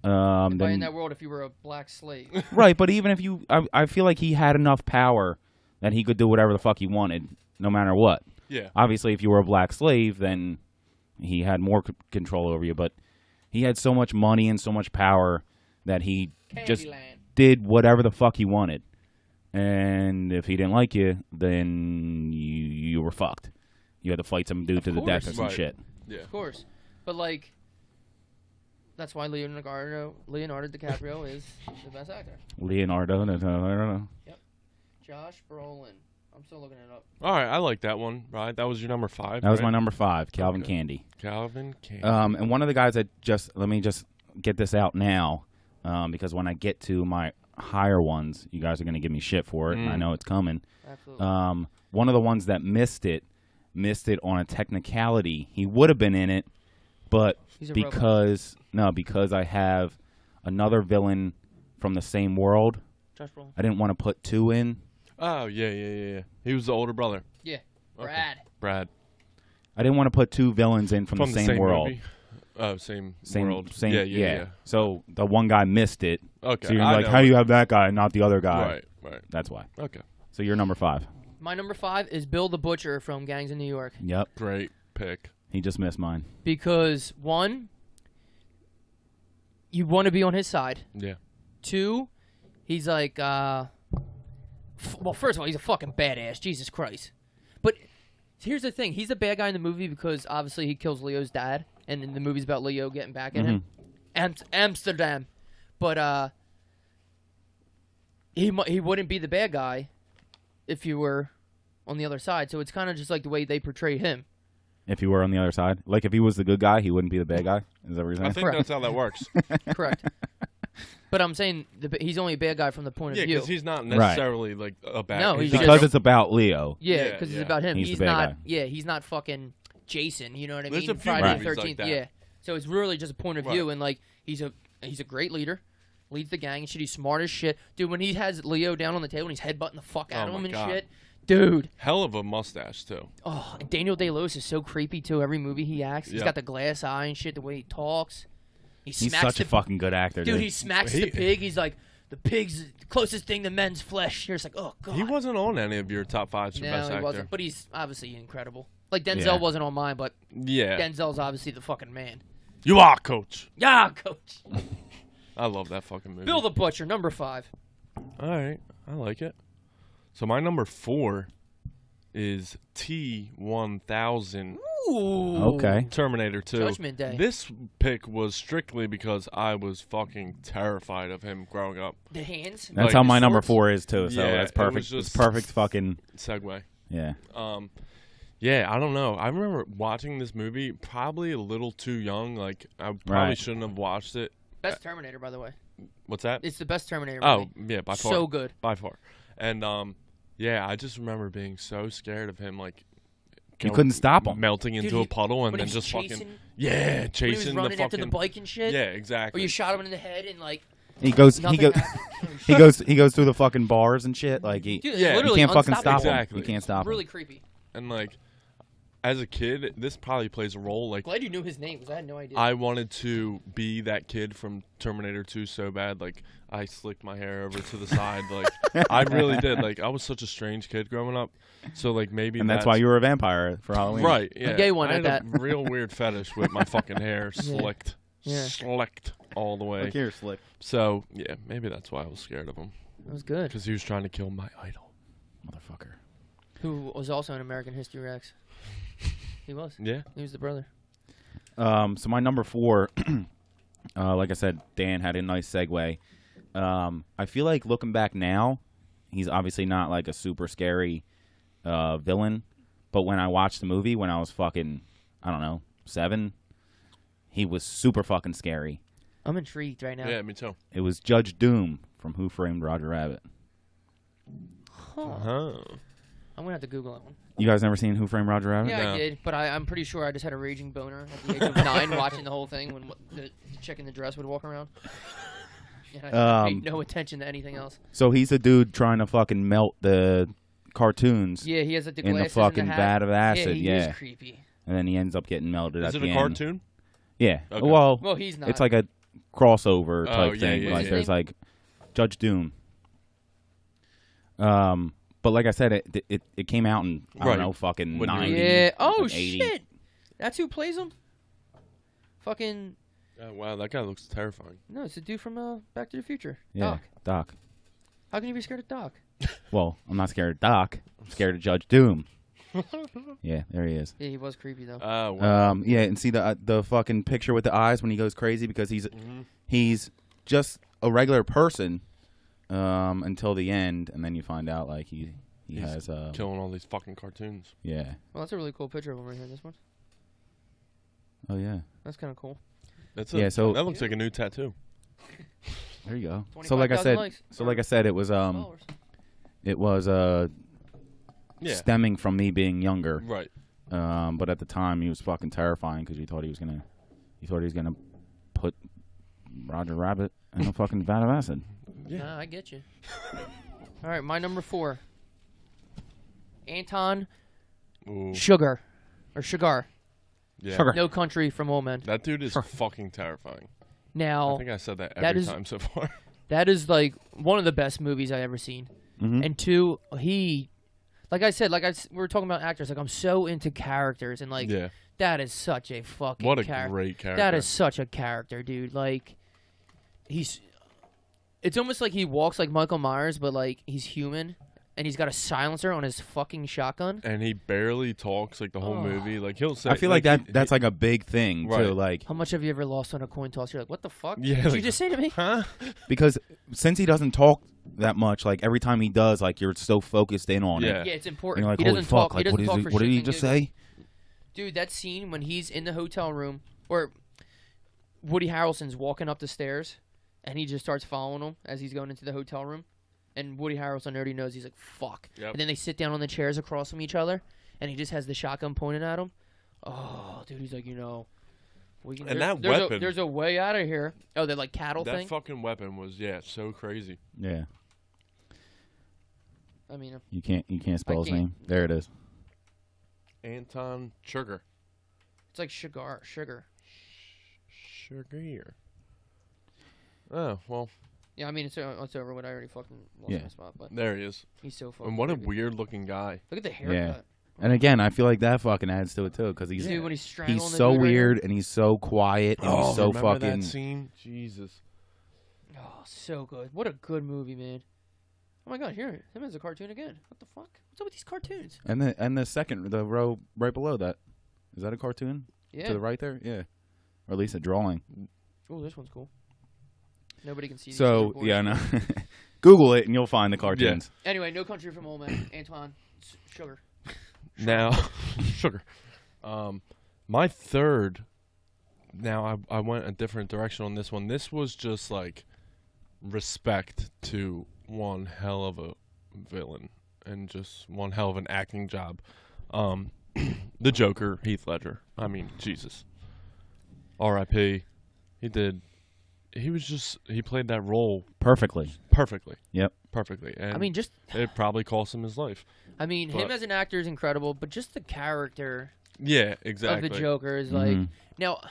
By in then that world, if you were a black slave. right. But even if you, I feel like he had enough power that he could do whatever the fuck he wanted, no matter what. Yeah. Obviously, if you were a black slave, then he had more control over you. But he had so much money and so much power that he just Candyland. did whatever the fuck he wanted. And if he didn't like you, then you were fucked. You had to fight some dude to the death or course. some Right. shit. Yeah. Of course. But, like, that's why Leonardo DiCaprio is the best actor. Leonardo. Josh Brolin. I'm still looking it up. All right, I like that one. Right, that was your number 5. That was right? my number 5, Calvin Okay. Candy. Calvin Candy. And one of the guys that let me just get this out now, because when I get to my higher ones, you guys are going to give me shit for it, and I know it's coming. Absolutely. One of the ones that missed it on a technicality. He would have been in it, but He's a robot. because I have another villain from the same world, Josh Brolin. I didn't want to put 2 in. Oh, yeah. He was the older brother. Yeah. Okay. Brad. I didn't want to put 2 villains in from the same world. movie? Oh, same Same world. Same, Yeah. So the one guy missed it. Okay. So you're I like, know how do you what- have that guy and not the other guy? Right. That's why. Okay. So you're number 5. My number 5 is Bill the Butcher from Gangs in New York. Yep. Great pick. He just missed mine. Because, 1, you want to be on his side. Yeah. 2, he's like, well, first of all, he's a fucking badass. Jesus Christ. But here's the thing. He's a bad guy in the movie because obviously he kills Leo's dad. And in the movie's about Leo getting back at him. Amsterdam. But he wouldn't be the bad guy if you were on the other side. So it's kind of just like the way they portray him. If he were on the other side. Like if he was the good guy, he wouldn't be the bad guy. Is that what you're I saying? think Correct. that's how that works. Correct. But I'm saying he's only a bad guy from the point Yeah, of view. because he's not necessarily like a bad. No, he's Because just- it's about Leo. Yeah, Yeah, because yeah. it's about him. He's He's, the bad not. guy. Yeah, he's not fucking Jason. You know what I There's mean? a few Friday the movies like 13th. that. Yeah. So it's really just a point of view, Right. and like he's a great leader, leads the gang and shit. He's smart as shit, dude. When he has Leo down on the table and he's headbutting the fuck out Oh of him my and God. shit, dude. Hell of a mustache too. Oh, and Daniel Day-Lewis is so creepy too. Every movie he acts, he's Yeah. got the glass eye and shit. The way he talks, He's smacks such a the fucking good actor, dude. dude. He smacks He- the pig. He's like, the pig's the closest thing to men's flesh. You're just like, oh god. He wasn't on any of your top 5s for No, best he actor. wasn't. But he's obviously incredible. Like Denzel Yeah. wasn't on mine, but Yeah. Denzel's obviously the fucking man. You are, Coach. Yeah, coach. I love that fucking movie. Bill the Butcher, number 5. All right, I like it. So my number 4 is T-1000 Ooh. Okay. Terminator 2. Judgment Day. This pick was strictly because I was fucking terrified of him growing up. The hands. That's Like how the my number swords? 4 is too. So Yeah, that's it was perfect. It's just- perfect fucking Segue. yeah. Yeah, I don't know. I remember watching this movie probably a little too young. Like I probably Right. shouldn't have watched it. Best Terminator, by the way. What's that? It's the best Terminator Oh, movie. yeah, by far. So good. By far. And yeah, I just remember being so scared of him, like You couldn't stop him. melting Dude, into a he- puddle and when then he just was fucking chasing, yeah, when he was chasing running the after fucking the bike and shit. yeah, Or exactly. you shot him in the head and like He goes. He nothing goes. happened. He goes through the fucking bars and shit. Like he. Dude, Yeah, you literally You can't fucking stop unstoppable. him. Exactly. You can't stop Really him. creepy. And like as a kid, this probably plays a role. Like Glad you knew his name because I had no idea. I wanted to be that kid from Terminator 2 so bad. Like I slicked my hair over to the side. Like I really did. Like I was such a strange kid growing up. So like maybe And that's why you were a vampire for Halloween. right. Yeah, gay one I at had a real weird fetish with my fucking hair Yeah. slicked, Yeah. slicked all the way. Look here, Slick. So yeah, maybe that's why I was scared of him That was good. because he was trying to kill my idol. Motherfucker. Who was also in American History X. He was. Yeah. He was the brother. So my number 4, like I said, Dan had a nice segue. I feel like looking back now, he's obviously not like a super scary villain, but when I watched the movie when I was fucking, I don't know, 7, he was super fucking scary. I'm intrigued right now. Yeah, me too. It was Judge Doom from Who Framed Roger Rabbit. Huh. Uh-huh. I'm gonna have to Google that one. You guys never seen Who Framed Roger Rabbit? Yeah, No. I did, but I'm pretty sure I just had a raging boner at the age of 9 watching the whole thing when the chick in the dress would walk around. And I paid no attention to anything else. So he's a dude trying to fucking melt the cartoons Yeah, he has like the in the glasses fucking and the hat. vat of acid. He Yeah, is creepy. and then he ends up getting melted Is at it the a end. cartoon? Yeah. Okay. Well, Well, he's not. it's like a crossover Oh, type yeah, thing. yeah, like yeah. there's like Judge Doom. But like I said, it came out in I Right. don't know, fucking When you were- 90. Yeah. Oh 80. shit. That's who plays him. Fucking Oh, wow, that guy looks terrifying. no, it's the dude from Back to the Future. Yeah, Doc. Doc. How can you be scared of Doc? Well, I'm not scared of Doc. I'm scared of Judge Doom. Yeah, there he is. Yeah, he was creepy though. Oh, wow. Yeah, and see the fucking picture with the eyes when he goes crazy because he's just a regular person until the end, and then you find out like he He's has Killing all these fucking cartoons. yeah. Well, that's a really cool picture of him right here. This one. Oh yeah. That's kind of cool. That's Yeah, so- that looks like a new tattoo. There you go. So like I 25,000 said, likes. it was Followers. it was Yeah. stemming from me being younger. Right. But at the time he was fucking terrifying because you thought he was gonna put Roger Rabbit in a fucking vat of acid. Yeah. Nah, I get you. All right, my number 4. Anton Ooh. Sugar, or Sugar. Yeah. Sugar. No Country for Old Men. That dude is fucking terrifying. I Now think I said that that every is- time so far. that is like one of the best movies I've ever seen. Mhm. And 2, he, like I said, we were talking about actors. Like I'm so into characters, and like Yeah. that is such a fucking What a character. great character. That is such a character, dude. Like, it's almost like he walks like Michael Myers, but like he's human, and he's got a silencer on his fucking shotgun. And he barely talks like the whole Oh. movie. Like he'll say. I feel like that's like a big thing Right. too, like How much have you ever lost on a coin toss? You're like, what the fuck? Yeah, Did you like- just say to me? Huh? because since he doesn't talk that much, like every time he does, like you're so focused in on Yeah. it. Yeah, it's And important. you're like, he holy doesn't fuck! talk. He Like, doesn't talk for what did shits he and just giggles. say? Dude, that scene when he's in the hotel room, or Woody Harrelson's walking up the stairs, and he just starts following him as he's going into the hotel room, and Woody Harrelson already knows. He's like, fuck. Yep. And then they sit down on the chairs across from each other, and he just has the shotgun pointed at him. Oh, dude, he's like, we can. And there- that there's weapon- there's a way out of here. Oh, the like cattle That thing. fucking weapon was so crazy. Yeah, I mean, you can't spell his can't. name. There it is. Anton Sugar. it's like sugar. Sugar. Oh well, Yeah, I mean, it's over. What I already fucking lost Yeah. my spot, but there he is. he's so fucking. And what a creepy. weird looking guy. Look at the haircut. And again, I feel like that fucking adds to it too, because he's Dude, when he's strangling he's the so dude right weird and he's so quiet and he's so remember fucking. that scene? Jesus. here. Oh, so good. What a good movie, man. Oh my god, here, him as a cartoon again. What the fuck? What's up with these cartoons? And the second, the row right below that, is that a cartoon Yeah. to the right there? Yeah, or at least a drawing. Oh, this one's cool. Nobody can see. these So keyboards. yeah, no. Google it and you'll find the cartoons. Anyway, No Country for Old Men. Antoine Sugar. Now, sugar. My third. Now I went a different direction on this one. This was just like respect to one hell of a villain and just one hell of an acting job. The Joker, Heath Ledger. I mean, Jesus. R.I.P. He played that role Perfectly. perfectly. Yep. Perfectly. And I mean, just. it probably cost him his life. Him but- as an actor is incredible, but just the character Yeah, exactly. of the Joker is like. Mhm. Now,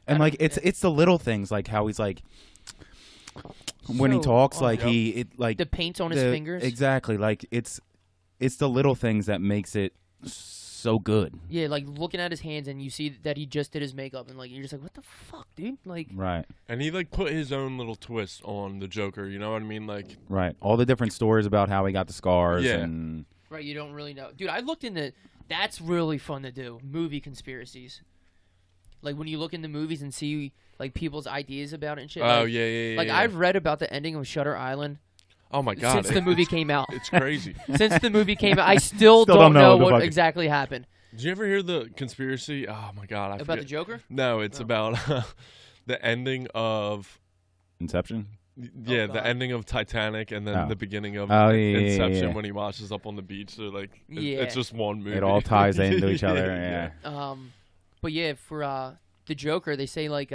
And I like don't- it's the little things, like how he's like when he So- talks, oh, like yep. the paint on his the- fingers. Exactly, like it's the little things that makes it so good. Yeah, like looking at his hands and you see that he just did his makeup and like you're just like, what the fuck, dude? Like, Right. And he like put his own little twist on the Joker. You know what I mean? Like, Right. All the different stories about how he got the scars Yeah. and right? You don't really know, dude. I looked into. That's really fun to do. Movie conspiracies. Like when you look into movies and see like people's ideas about it and shit. Oh like, yeah. Like yeah. I've read about the ending of Shutter Island Oh my god. since the movie came out. It's crazy. Since the movie came out, I still Still don't don't know know the what fucking- exactly happened. Did you ever hear the conspiracy? Oh my god, I About forget. the Joker? No, it's No. about the ending of Inception. yeah, God. the ending of Titanic and then Oh. the beginning of Oh, yeah, yeah, Inception yeah. when he washes up on the beach. So like, Yeah. it's just one movie. It all ties into each other. Yeah. But yeah, for the Joker, they say like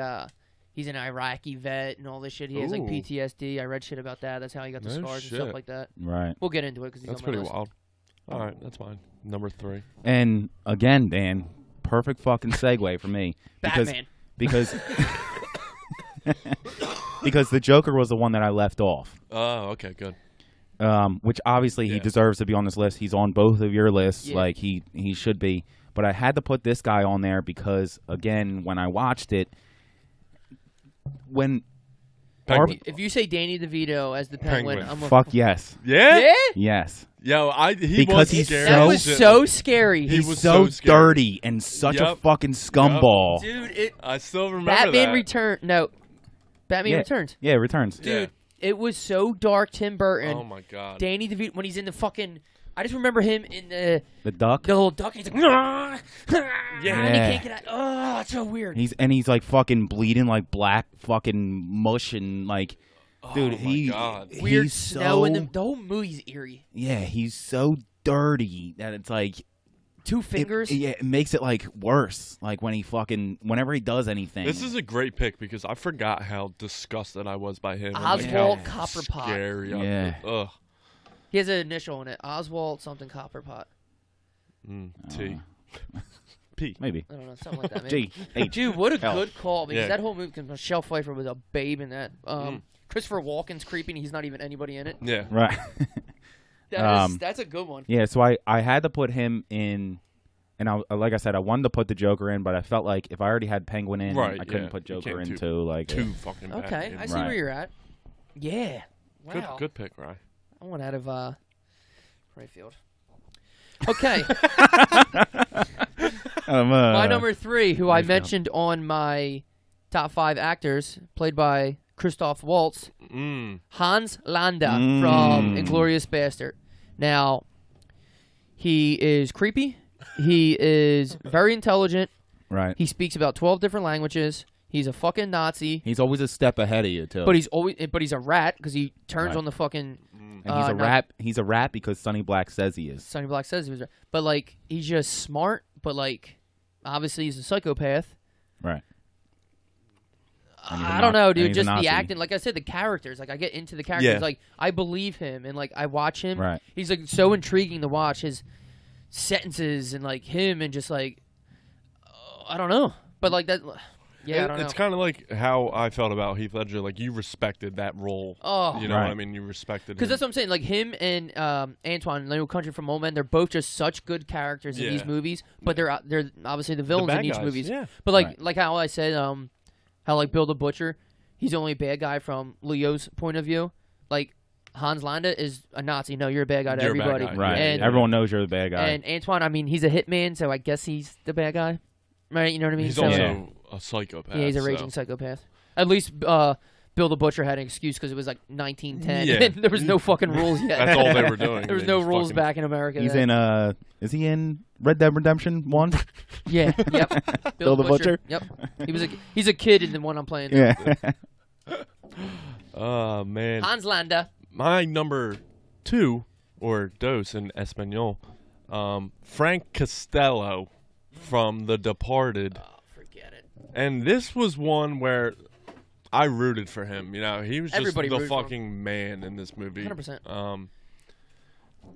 he's an Iraqi vet and all this shit. He has like Ooh. PTSD. I read shit about that. That's how he got the No scars and shit. stuff like that. Right. We'll get into it because he's That's on my pretty list. wild. All right, that's fine. Number 3. And again, Dan, perfect fucking segue for me Batman. because because the Joker was the one that I left off. Oh, okay, good. Which obviously he Yeah. deserves to be on this list. He's on both of your lists, Yeah. like he should be. But I had to put this guy on there because, again, when I watched it, when Penguin. If you say Danny DeVito as the Penguin, Penguin. I'm a fuck yes, Yeah? Yeah? yes, Yo, he Because was he's scary. That so- was so scary. He he's was so so scary. dirty and such a Yup. fucking scumball. Dude, I still remember Batman that. Return. No. Batman Yeah. Returns. Yeah, returns. Yeah. Dude, it was so dark. Tim Burton. Oh my god. Danny DeVito, when he's in the fucking. I just remember him in the The duck. little duck. And he's like, "Nah, Yeah. and he can't get out. Oh, it's so weird. He's like fucking bleeding like black fucking mush and like, dude, oh my god. Weird he's snow, and so the whole movie's eerie. yeah, he's so dirty that it's like 2 fingers. it makes it like worse. Like when he fucking whenever he does anything. This is a great pick because I forgot how disgusted I was by him. and, Oswald like, how Copperpot. Scary. Yeah. Ugh. He has an initial in it. Oswald something Copperpot. T. P. maybe I don't know, something like that. Maybe. G H. Dude, what a Hell. good call because Yeah. that whole movie. Cause Michelle Pfeiffer was a babe in that. Christopher Walken's creepy. And he's not even anybody in it. Yeah. Right. That's a good one. Yeah, so I had to put him in, and like I said, I wanted to put the Joker in, but I felt like if I already had Penguin in, Right, I couldn't yeah. put You Joker can't into like Two fucking Okay, Batman. I see Right. where you're at. Yeah. Good, Wow. good pick, Rye. I went out of Rayfield. Okay, my number 3, who I Rayfield. mentioned on my top 5 actors, played by Christoph Waltz, Hans Landa from Inglourious Bastard. Now, he is creepy. He is very intelligent. right. He speaks about 12 different languages. He's a fucking Nazi. He's always a step ahead of you too. But he's a rat because he turns Right. on the fucking. and he's a not- rat. He's a rat because Sonny Black says he is. Sonny Black says he was, but like he's just smart. But like, obviously he's a psychopath. Right. And he's a I don't Na- know, and dude. he's a Just the Nazi. acting, like I said, the characters. Like I get into the characters. Yeah. Like I believe him, and like I watch him. Right. He's like so intriguing to watch his sentences and like him and just like I don't know, but like that. Yeah, I don't know. It's kind of like how I felt about Heath Ledger. Like you respected that role. Oh, You know Right. what I mean? You respected. because him. that's what I'm saying. Like him and Antoine, No Country for Old Men, they're both just such good characters in these Yeah. movies. But they're obviously the The villains bad in each guys, movies. Yeah. But like Right. how I said, how like Bill the Butcher, he's only a bad guy from Leo's point of view. Like Hans Landa is a Nazi. No, you're a bad guy to You're a bad everybody. guy, Right. And Everyone knows you're the bad guy. and Antoine, I mean, he's a hitman, so I guess he's the bad guy, right? You know what I mean? He's So, also Yeah. a psychopath. yeah, he's a so- raging psychopath. At least Bill the Butcher had an excuse because it was like 1910 Yeah. and there was no fucking rules yet. That's all they were doing. There was They no just rules fucking- back in America. He's then. in is he in Red Dead Redemption 1? Yeah, yep. Bill the Butcher? Yep. He's a kid in the one I'm playing. Yeah. Oh man. Hans Landa. My number 2, or dos in Espanol, Frank Costello from The Departed. Oh, forget it. And this was one where I rooted for him. You know, he was just Everybody the rooted for him. fucking man in this movie. 100%.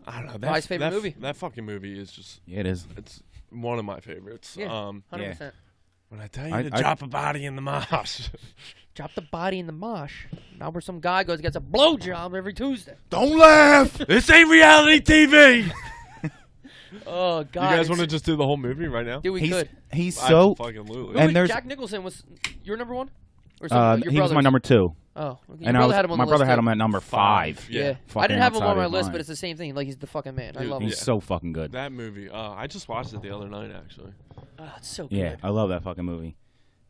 I don't know. Rye's favorite movie. That fucking movie is just, Yeah, it is. it's one of my favorites. Yeah. 100%. Yeah. When I tell you I- to I- drop a body in the mosh. Drop the body in the mosh. Now where some guy goes and gets a blowjob every Tuesday. Don't laugh. This ain't reality TV. Oh, God. You guys want to just do the whole movie right now? Dude, we could. He's so Absolutely. And there's- Jack Nicholson was your number one? Or he something? Your was my brother's? number 2. Oh. Okay. Your And brother had him on my the brother list, had too. him at number 5. Yeah. I Fucking didn't have him on outside my his list, mind. but it's the same thing. Like, he's the fucking man. I Dude, love him. He's so fucking good. That movie. I just watched it the other night, actually. Oh, it's so good. Yeah, I love that fucking movie.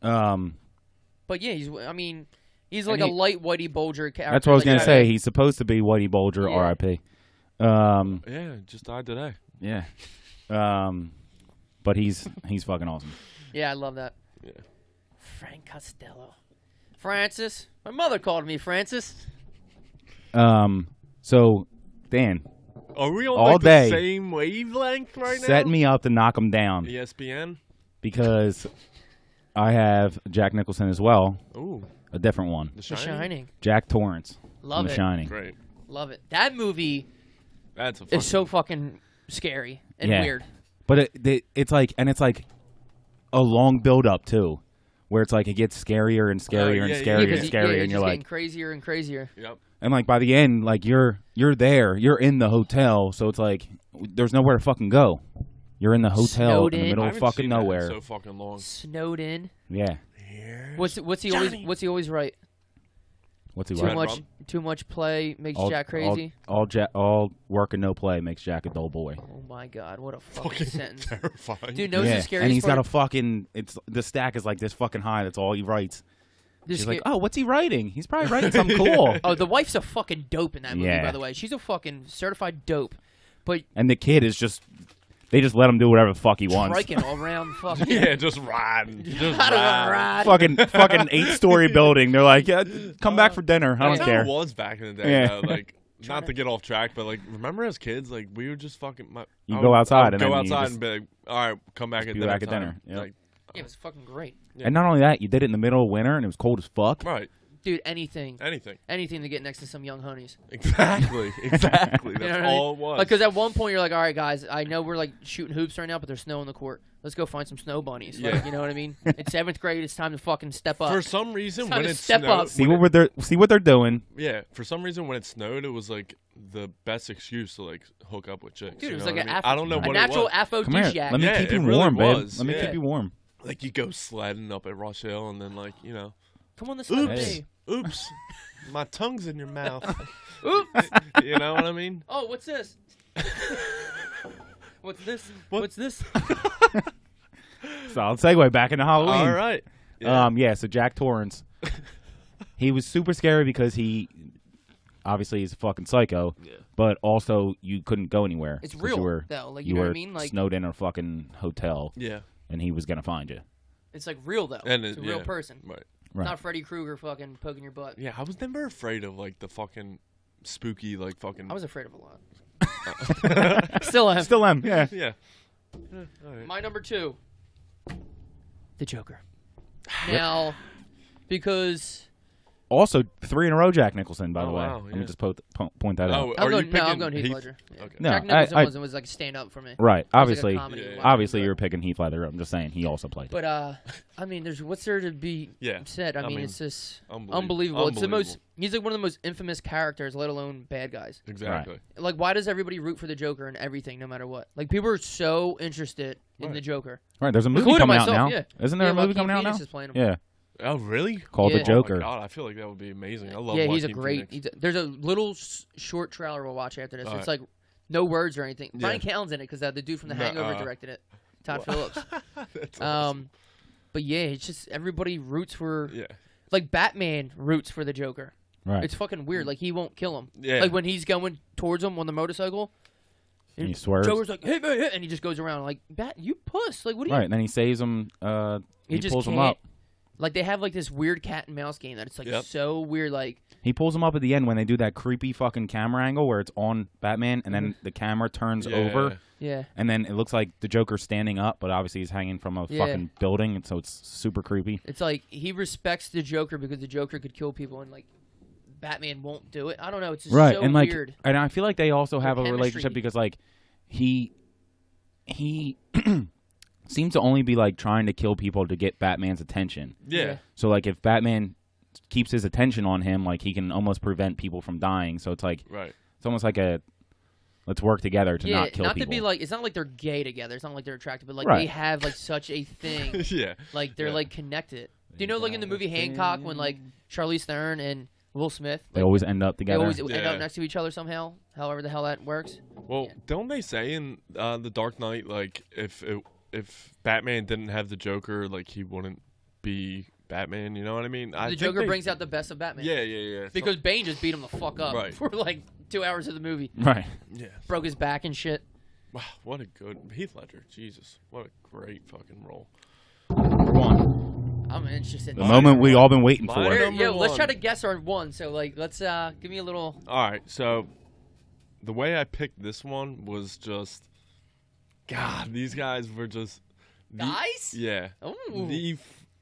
But yeah, he's like And a light Whitey Bulger character. That's what I was like, gonna say. He's supposed to be Whitey Bulger, Yeah. R.I.P. Yeah, just died today. Yeah. But he's fucking awesome. Yeah, I love that. Yeah. Frank Costello. Francis. My mother called me Francis. So Dan, Are we on All like day. the same wavelength right now? set me up to knock him down ESPN. because I have Jack Nicholson as well, Ooh, a different one, The The Shining. Shining. Jack Torrance Love from The it. Shining. Great. Love it. That movie That's a is so fucking scary and Yeah. weird. But it's like a long build up too, where it's like it gets scarier and scarier yeah, and yeah, scarier yeah. and scarier, it's and you're just like, getting crazier and crazier. Yep. and like by the end, like you're there, you're in the hotel, so it's like there's nowhere to fucking go. You're in the hotel Snowed in the in. middle I of haven't fucking seen that in nowhere. so fucking long. Snowed in. Yeah. What's he always right? What's he Too right? much too much play makes Jack crazy. All work and no play makes Jack a dull boy. Oh my god, what a fucking, Fucking sentence. terrifying. Dude, knows Yeah, the scariest and he's got part? a fucking. It's the stack is like this fucking high. That's all he writes. The She's sca- like, oh, what's he writing? He's probably writing something cool. Oh, the wife's a fucking dope in that movie, Yeah. by the way. She's a fucking certified dope. But And the kid is just. They just let him do whatever the fuck he wants. striking all around fucking. Yeah, just riding. Just I don't riding. wanna ride. fucking 8-story building. They're like, yeah, come back for dinner. I That's don't how care. it was back in the day. Yeah. Though. Like, not to get off track, but like, remember as kids, like we would just fucking. You go outside and go then you outside just- and be like, all right, come back at be dinner. back at time. dinner, yep. Like, Yeah, it was fucking great. And not only that, you did it in the middle of winter and it was cold as fuck. right, Dude, anything anything. to get next to some young honeys. Exactly, exactly. That's You know what I all mean? it was. Like, because at one point you're like, all right, guys, I know we're like shooting hoops right now, but there's snow in the court. Let's go find some snow bunnies. Like, Yeah. you know what I mean? It's 7th grade. It's time to fucking step up. for some reason, It's time when to it step snowed, up. See when what they're doing. yeah, for some reason when it snowed, it was like the best excuse to like hook up with chicks. Dude, you it was know like what I an mean? I don't know a what natural it was. Come here. aphrodisiac. Let me Yeah, keep you it really warm, babe. was. Let me Yeah. keep you warm. Like you go sledding up at Rush Hill, and then like Come on this side of oops, me. oops, my tongue's in your mouth. Oops. You know what I mean? Oh, what's this? What's this? What? What's this? Solid segue back into Halloween. All right. Yeah. Yeah, so Jack Torrance, he was super scary because he obviously is a fucking psycho, Yeah. but also you couldn't go anywhere. It's 'cause real, You were, though. Like, you you know were what I mean? Like, snowed in a fucking hotel, Yeah. and he was going to find you. it's like real, though. And it's a it- real yeah. person. Right. Right. Not Freddy Krueger fucking poking your butt. Yeah, I was never afraid of like the fucking spooky like fucking. I was afraid of a lot. Still am. Still am, yeah. yeah. All right. My number 2. The Joker. Now, because Also, 3 in a row Jack Nicholson, by the Oh, way. wow, Let me yeah. just point that out. Oh, I'm are going, you no, I'm picking going Heath Ledger. Yeah. Okay. No, Jack Nicholson I- was like a stand up for me. Right, It was like a obviously. comedy Yeah, yeah. watch. Obviously, you're picking Heath Ledger. I'm just saying he also played. But I mean, there's what's there to be Yeah. said? I I mean, mean, it's just Unbelievable. unbelievable. It's the most. He's like one of the most infamous characters, let alone bad guys. Exactly. Like, why does everybody root for the Joker and everything, no matter what? Like, people are so interested in Right. the Joker. Right, there's a movie Including coming myself, out now. yeah. Isn't there Yeah, a movie Joaquin coming out now? Phoenix is playing him. Yeah, Oh really? called Yeah. The Joker. Oh my god, I feel like that would be amazing. I love. Yeah, he's a Joaquin great. Phoenix. There's a little short trailer we'll watch after this. All It's right. like no words or anything. Yeah. Brian Callen's in it because the dude from The Hangover directed it. Todd Phillips. That's awesome. But yeah, it's just everybody roots for. Yeah. Like Batman roots for the Joker. Right. It's fucking weird. Like he won't kill him. Yeah. Like when he's going towards him on the motorcycle. And he swerves. Joker's like, hey, hey, hey, and he just goes around like, Bat, you puss. Like, what do you? Right, and then he saves him. He just pulls him can't- up. Like they have like this weird cat and mouse game that it's like Yep. so weird. Like He pulls him up at the end when they do that creepy fucking camera angle where it's on Batman, and Mm-hmm. then the camera turns Yeah. over, yeah, and then it looks like the Joker's standing up, but obviously he's hanging from a Yeah. fucking building, and so it's super creepy. it's like he respects the Joker because the Joker could kill people and like Batman won't do it. I don't know. It's just Right, so and like, weird. and I feel like they also have a chemistry. relationship because like he seems to only be like trying to kill people to get Batman's attention. Yeah. So like if Batman keeps his attention on him, like he can almost prevent people from dying. So it's like Right. it's almost like a let's work together to Yeah, not kill people. to be like it's not like they're gay together. It's not like they're attracted, but like Right. they have like such a thing. Yeah. Like they're Yeah. like connected. Do you know like in the movie Hancock when like Charlize Theron and Will Smith They like, always end up they together. always end Yeah. up next to each other somehow, however the hell that works. Well, Yeah. don't they say in the Dark Knight like if Batman didn't have the Joker, like he wouldn't be Batman. You know what I mean? I The think Joker they- brings out the best of Batman. Yeah. Because Bane just beat him the fuck up Right. for like 2 hours of the movie. Right. yeah. Broke his back and shit. Wow, what a good Heath Ledger. Jesus, what a great fucking role. Number one. I'm interested. The moment we all been waiting Mine for. are- Here, Number yo, let's one. try to guess our one. So like, let's give me a little. All right, so the way I picked this one was just, God, these guys were just Guys? Yeah, Ooh. The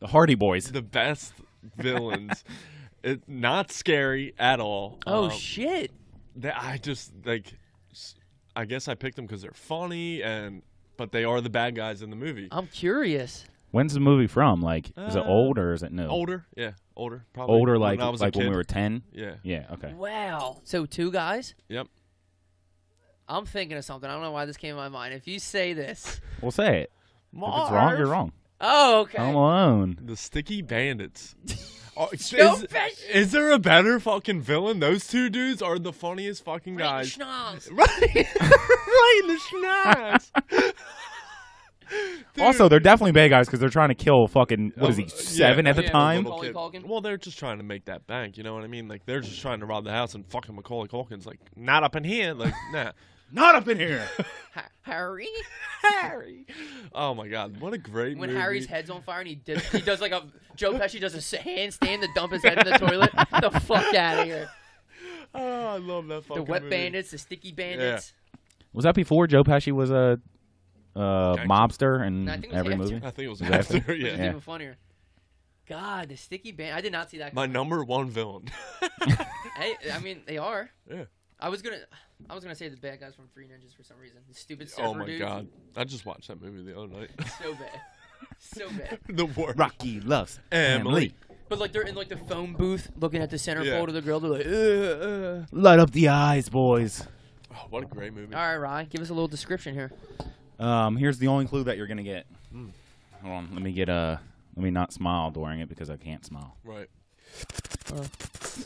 Hardy Boys. the best villains. It not scary at all. Oh shit! I just I guess I picked them because they're funny but they are the bad guys in the movie. I'm curious. When's the movie from? Like, is it old or is it new? Older, yeah, older, probably Older, when like I was a when we kid. were 10. Yeah, Yeah. Okay. Wow. So 2 guys. yep. I'm thinking of something. I don't know why this came to my mind. If you say this, We'll say it. If it's wrong, you're wrong. oh okay. Home Alone. The Sticky Bandits. Oh, Joe Pesci. is there a better fucking villain? Those two dudes are the funniest fucking Right, guys. schnoz. Right, right in the schnaz. Dude. Also, they're definitely bad guys because they're trying to kill fucking, what is he, Yeah, 7 at the yeah, time? Macaulay Little Culkin? Well, they're just trying to make that bank. You know what I mean? Like they're just trying to rob the house, and fucking Macaulay Culkin's like, not up in here. Like, nah. Not up in here. Harry. Harry. Oh my God, what a great When movie. Harry's head's on fire and he does like a Joe Pesci does a handstand to dump his head in the toilet. The fuck out of here. Oh, I love that The fucking wet movie. bandits, the sticky bandits. Was that before Joe Pesci was a mobster in No, I think it was every after. movie? I think it was Was that after. Which is Yeah. even funnier. God, the sticky band. I did not see that. My coming. number one villain. I mean, they are. Yeah. I was gonna say the bad guys from Three Ninjas for some reason. The stupid surfer Oh my dudes. God, I just watched that movie the other night. So bad. So bad. The worst. Rocky loves Emily. But like they're in like the phone booth looking at the centerfold Yeah. of the grill. They're like, Light up the eyes, boys. Oh, what a great movie. All right, Ryan, give us a little description here. Here's the only clue that you're gonna get. Hold on, let me not smile during it because I can't smile. Right.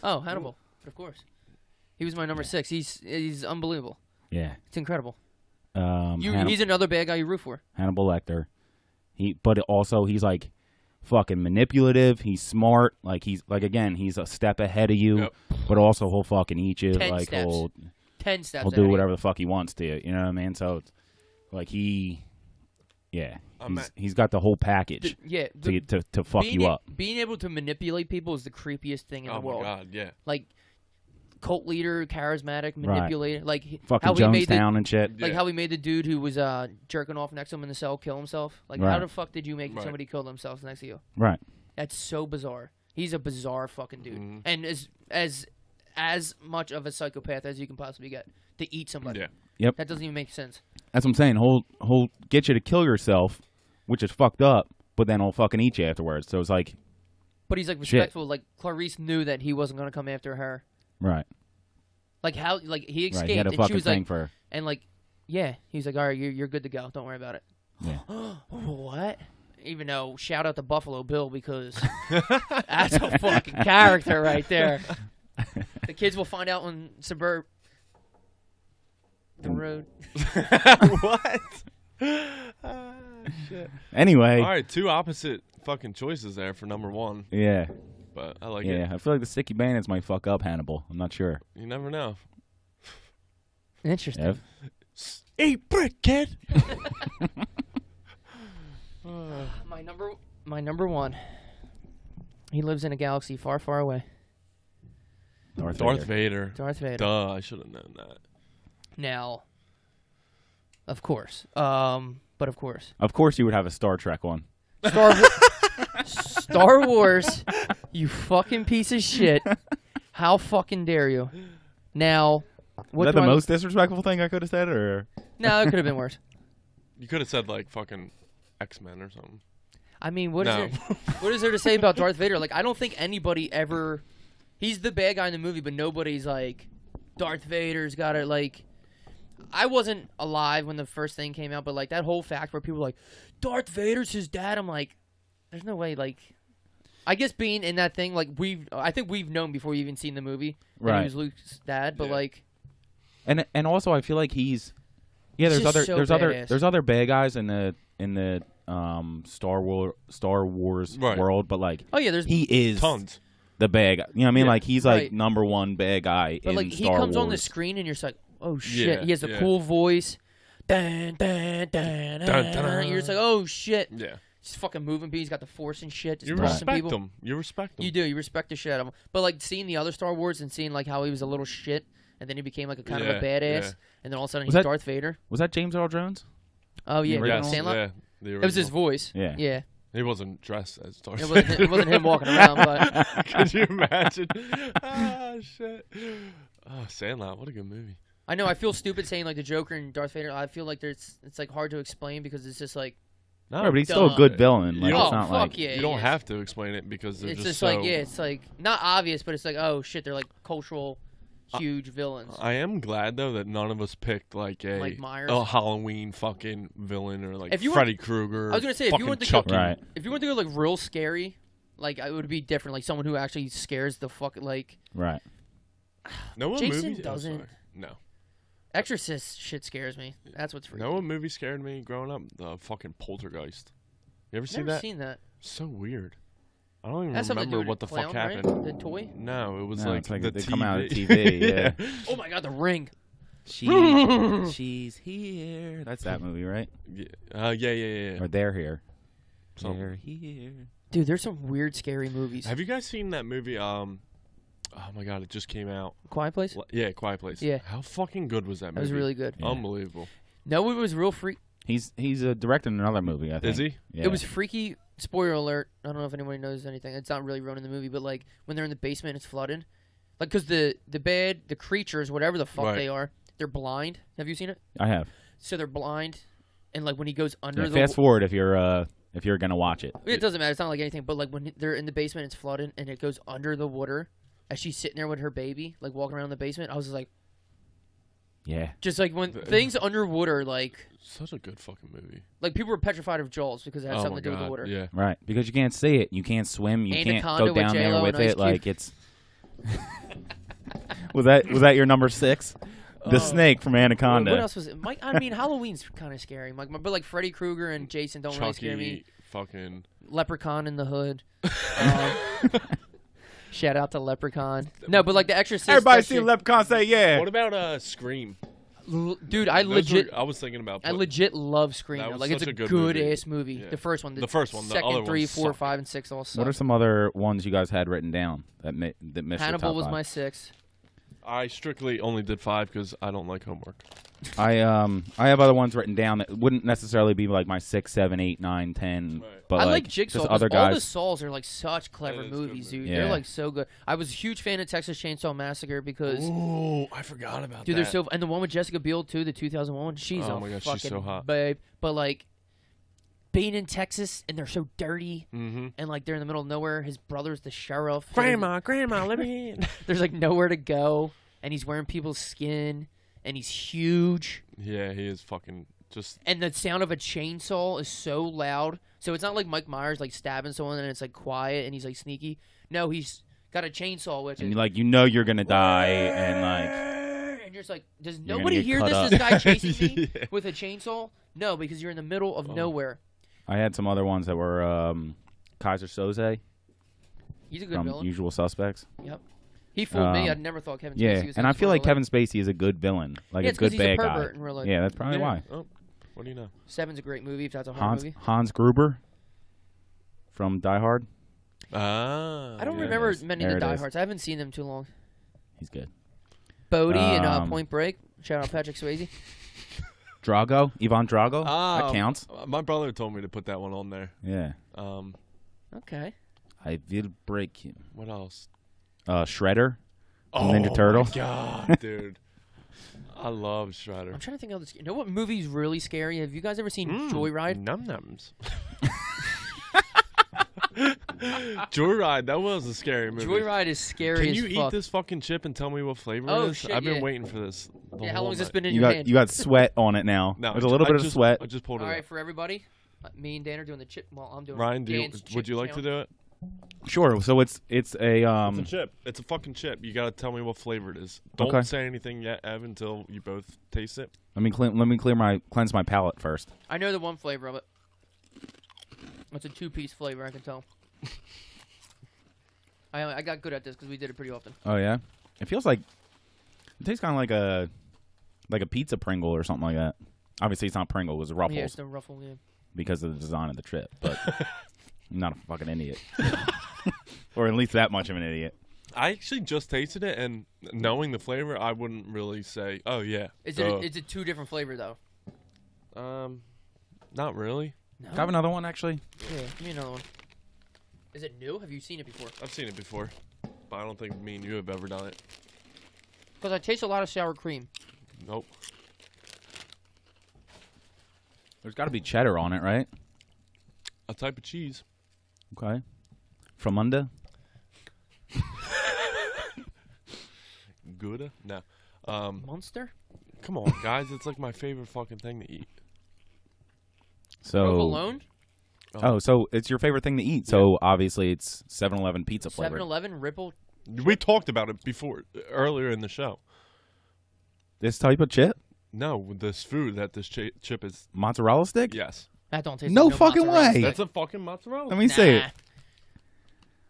Oh, Hannibal, of course. He was my number 6. He's unbelievable. Yeah. It's incredible. Hannibal, He's another bad guy you root for. Hannibal Lecter. But also he's like fucking manipulative. He's smart. Like he's a step ahead of you. Yep. But also he'll fucking eat you. 10 Like steps. he'll 10 steps. do ahead of you. whatever the fuck he wants to you. You know what I mean? So it's like he's got the whole package to fuck you up. Being able to manipulate people is the creepiest thing in Oh the my world. God, yeah. Like cult leader, charismatic, manipulator. Like Fucking how he made the, Jonestown and shit. like Yeah. how he made the dude who was jerking off next to him in the cell kill himself. Like how Right. the fuck did you make Right. somebody kill themselves next to you? Right. That's so bizarre. He's a bizarre fucking dude, Mhm. and as much of a psychopath as you can possibly get to eat somebody. Yeah. Yep. That doesn't even make sense. That's what I'm saying. He'll get you to kill yourself, which is fucked up, but then he'll fucking eat you afterwards. So it's like, But he's like Shit. respectful. Like Clarice knew that he wasn't gonna come after her. right. Like how like he escaped Right. He had a and she fucking was thing like for her. and like yeah, he's like all right, you're good to go. Don't worry about it. Yeah. What? Even though shout out to Buffalo Bill because that's a fucking character right there. The kids will find out on Suburb the road. What? Shit. Anyway. All right, two opposite fucking choices there for number one, Yeah. but I like Yeah. it. I feel like the Sticky Bandits might fuck up Hannibal. I'm not sure. You never know. Interesting. Ev? Eat brick, kid. My number 1. He lives in a galaxy far, far away. Darth Darth Vader. Vader. Darth Vader. Duh, I should have known that. Now, of course. But of course. Of course you would have a Star Trek one. Star Wars, you fucking piece of shit. How fucking dare you? Now, what Is that do the I- most disrespectful thing I could have said, or? No, it could have been worse. You could have said like fucking X-Men or something. I mean, what is No. there? What is there to say about Darth Vader? Like, I don't think anybody ever. He's the bad guy in the movie, but nobody's like, Darth Vader's got it. Like, I wasn't alive when the first thing came out, but like that whole fact where people were like, Darth Vader's his dad. I'm like, there's no way. Like, I guess being in that thing, like I think we've known before you even seen the movie that Right. he was Luke's dad, but Yeah. like, And also I feel like he's. Yeah, He's there's just so there's badass. other bad guys in the Star Wars Right. world, but like Oh yeah, there's he is Tons. the bad guy. You know what I mean? Yeah. Like he's like Right. number one bad guy but in like he Star comes Wars. on the screen and you're just like, oh shit. Yeah, He has a yeah. cool voice. Dun, dun, dun, dun, Dun, dun. You're just like, oh shit. Yeah. He's fucking moving. He's got the force and shit. Just You tossing respect people. them. You respect them. You do. You respect the shit out of him. But like seeing the other Star Wars and seeing like how he was a little shit, and then he became like a kind of a Yeah, badass, yeah. and then all of a sudden Was he's that- Darth Vader. Was that James Earl Jones? Oh yeah, The Rick original? Sandlot. Yeah. The It was his original. voice. Yeah. Yeah. He wasn't dressed as Darth It wasn't him walking around, but Could you imagine? Ah, shit. Oh, Sandlot. What a good movie. I know I feel stupid saying like the Joker and Darth Vader. I feel like it's like hard to explain because it's just like No, No, but he's still a Duh. good villain. Like You it's don't- not fuck like yeah, you don't he is. have to explain it because they're It's just just so. like it's like not obvious, but it's like oh shit, they're like cultural, huge villains. I am glad though that none of us picked like a Like Myers? Halloween fucking villain or like If you were- Freddy Krueger. I was gonna say, if you fucking went to Chucky. Right. If you want to go like real scary, like it would be different. Like someone who actually scares the fuck like right. No one Jason movie doesn't. sorry. No. Exorcist shit scares me. That's what's freaky. No one movie scared me growing up. The fucking Poltergeist. You ever see Never that? seen that. So weird. I don't even That's something to do remember with what the clown, fuck right? happened. The toy. No, it was No, like it's like the they TV. come out of TV, yeah. Oh my god, The Ring. She's here. That's that movie, right? Yeah. Or they're here. Something. They're here. Dude, there's some weird, scary movies. Have you guys seen that movie? Oh my god, it just came out. Quiet Place. Yeah, Quiet Place. Yeah. How fucking good was that That movie? was really good. Yeah. Unbelievable. No, it was real freak. He's directing another movie, I think. Is he? Yeah. It was freaky. Spoiler alert. I don't know if anybody knows anything. It's not really ruining the movie, but like when they're in the basement, it's flooded. Like, cause the creatures, whatever the fuck Right. they are, they're blind. Have you seen it? I have. So they're blind, and like when he goes under Yeah, the fast forward if you're gonna watch it. It doesn't matter. It's not like anything. But like when they're in the basement, it's flooded, and it goes under the water. As she's sitting there with her baby, like walking around the basement, I was just like, Yeah. just like when things underwater, like Such a good fucking movie. people were petrified of Jaws because it had Oh something my to do with god. the water. Yeah. Right. Because you can't see it. You can't swim. You Anaconda can't go with down there J-Lo with and Ice it. Like Cube. it's. was that your number 6? The snake from Anaconda. What else was it? Mike, I mean, Halloween's kind of scary. Mike, but like Freddy Krueger and Jason don't really scare me. Chucky. Fucking. Leprechaun in the Hood. Shout out to Leprechaun. No, but like the Exorcist. Everybody that see shit- Leprechaun say yeah. What about Scream? Dude, I Those legit. were- I was thinking about. I legit love Scream. That though. was Like it's such a a good good movie. ass movie. Yeah. The first one. The first one, the second, other 3, ones 4, suck. 5, and 6 all suck. What are some other ones you guys had written down that missed your Hannibal top was 5? my 6. I strictly only did 5 because I don't like homework. I have other ones written down that wouldn't necessarily be like my 6, 7, 8, 9, 10. Right. But I like like Jigsaw. just 'cause other all the guys. Saws are like such clever That is good movies, movie. dude. Yeah. They're like so good. I was a huge fan of Texas Chainsaw Massacre because Oh, I forgot about dude, that. they're so. And the one with Jessica Biel too, the 2001 one. She's Oh a my gosh, fucking she's so hot. babe. But like being in Texas and they're so dirty Mm-hmm. and like they're in the middle of nowhere. His brother's the sheriff. so Grandma, let me in. there's like nowhere to go, and he's wearing people's skin, and he's huge. Yeah, he is fucking just. And the sound of a chainsaw is so loud. So it's not like Mike Myers like stabbing someone and it's like quiet and he's like sneaky. No, he's got a chainsaw which And is like you're gonna die and like and you're just like, does You're gonna nobody get hear cut this? up. This guy chasing me Yeah. with a chainsaw? No, because you're in the middle of nowhere. I had some other ones that were Kaiser Soze He's a good from villain. Usual Suspects. He fooled me. Um, I never thought Kevin Spacey Yeah, was and in I this feel like role. Kevin Spacey is a good villain, like Yeah, a it's 'cause good he's a bad guy. pervert in real life. Yeah, that's probably why. Oh, what do you know? Seven's a great movie if that's a horror movie. Hans Gruber from Die Hard. Ah. I don't yeah. remember is. many of There the it Die is. Hards. I haven't seen them too long. He's good. Bodie and Um, Point Break. Shout out Patrick Swayze. Drago, Ivan Drago. Ah, that counts. My brother told me to put that one on there. Yeah, Okay. I will break him. What else? Shredder. Oh Ninja Turtle. my God, dude. I love Shredder. I'm trying to think of this. You know what movie's really scary? Have you guys ever seen Joyride? Num nums. Joyride, that was a scary movie. Joyride is scary Can as you eat fuck. this fucking chip and tell me what flavor Oh, it is? shit, I've been yeah. waiting for this. The Yeah, how whole long has this night. been in You your got hand? you got sweat on it now. No, There's a little I bit just- of sweat. I just pulled it All right, up. for everybody, me and Dan are doing the chip. Well, I'm doing Ryan, Dan's would chip you like to challenge. do it? Sure. So it's a It's a chip. It's a fucking chip. You gotta tell me what flavor it is. Don't Okay. say anything yet, Ev, until you both taste it. let me cleanse my palate first. I know the one flavor of it. It's a 2-piece flavor, I can tell. I got good at this because we did it pretty often. Oh yeah, it feels like it tastes kind of like a pizza Pringle or something like that. Obviously, it's not Pringle; it was Ruffles Yeah, it's the Ruffle. Yeah. because of the design of the chip. But I'm not a fucking idiot, or at least that much of an idiot. I actually just tasted it, and knowing the flavor, I wouldn't really say, "Oh yeah." Is it 2 different flavor though? Not really. No. Can I have another one, actually? Yeah, give me another one. Is it new? Have you seen it before? I've seen it before, but I don't think me and you have ever done it. Because I taste a lot of sour cream. Nope. There's got to be cheddar on it, right? A type of cheese. Okay. From under? Gouda? No. Munster? Come on, guys. It's like my favorite fucking thing to eat. So. Provolone? Oh, so it's your favorite thing to eat. So obviously it's 7-Eleven pizza flavor. 7-Eleven Ripple. We talked about it before, earlier in the show. This type of chip? No, with this food that this chip is. Mozzarella stick? Yes. That don't taste No like fucking mozzarella way. stick. That's a fucking mozzarella. Let me see it. Nah.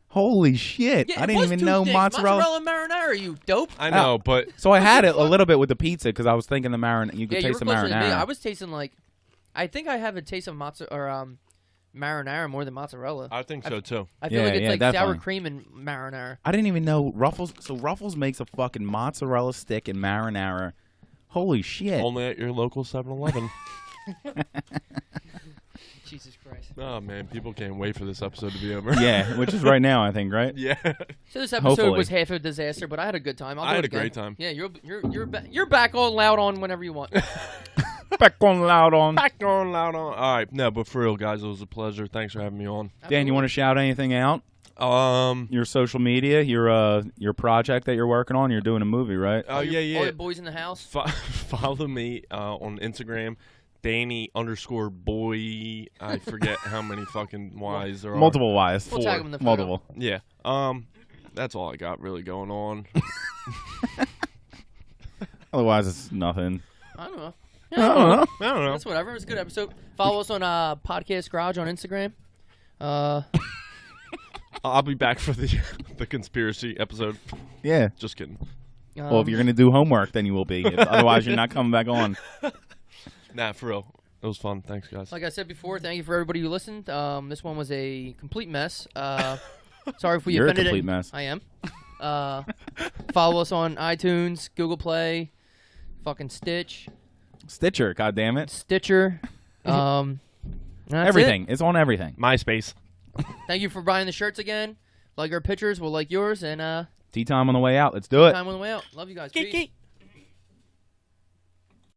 Holy shit. Yeah, I it didn't was even 2 know sticks. mozzarella. Marinara, you dope. I know, but So I had it a little bit with the pizza because I was thinking the marinara. You could Yeah, you were taste the closer than me. I marinara. was tasting like, I think I have a taste of marinara more than mozzarella. I think so too. I feel Yeah, like it's yeah, like sour definitely. cream and marinara. I didn't even know Ruffles. So Ruffles makes a fucking mozzarella stick and marinara. Holy shit. Only at your local 7-Eleven. Jesus Christ. Oh man, people can't wait for this episode to be over. Yeah, which is right now, I think, right? Yeah. So this episode Hopefully. was half a disaster, but I had a good time. I'll I do had it a great again. time. Yeah, you're back on loud on whenever you want. Back on loud on. Back on, loud on. All right, no, but for real, guys, it was a pleasure. Thanks for having me on. Dan, you want to shout anything out? Oh Your social media, your project that you're working on. You're doing a movie, right? yeah, yeah. All the boys in the house. Follow me on Instagram, Danny_boy. I forget how many fucking Y's there are. Multiple Y's. We'll tag 'em in the photo. Multiple. Yeah. That's all I got really going on. Otherwise, it's nothing. I don't know. I don't know. I don't know. That's whatever. It's a good episode. Follow us on Podcast Garage on Instagram. I'll be back for the conspiracy episode. Yeah. Just kidding. Well, if you're gonna do homework, then you will be. Otherwise, you're not coming back on. Nah, for real. It was fun. Thanks, guys. Like I said before, thank you for everybody who listened. This one was a complete mess. Sorry if we You're a offended complete mess. I am. Follow us on iTunes, Google Play, fucking Stitcher, goddammit. Stitcher. That's Everything. It's on everything. MySpace. it. Thank you for buying the shirts again. Like our pictures, we'll like yours, and Tea time on the way out. Let's do it. time on the way out. Love you guys. Peace.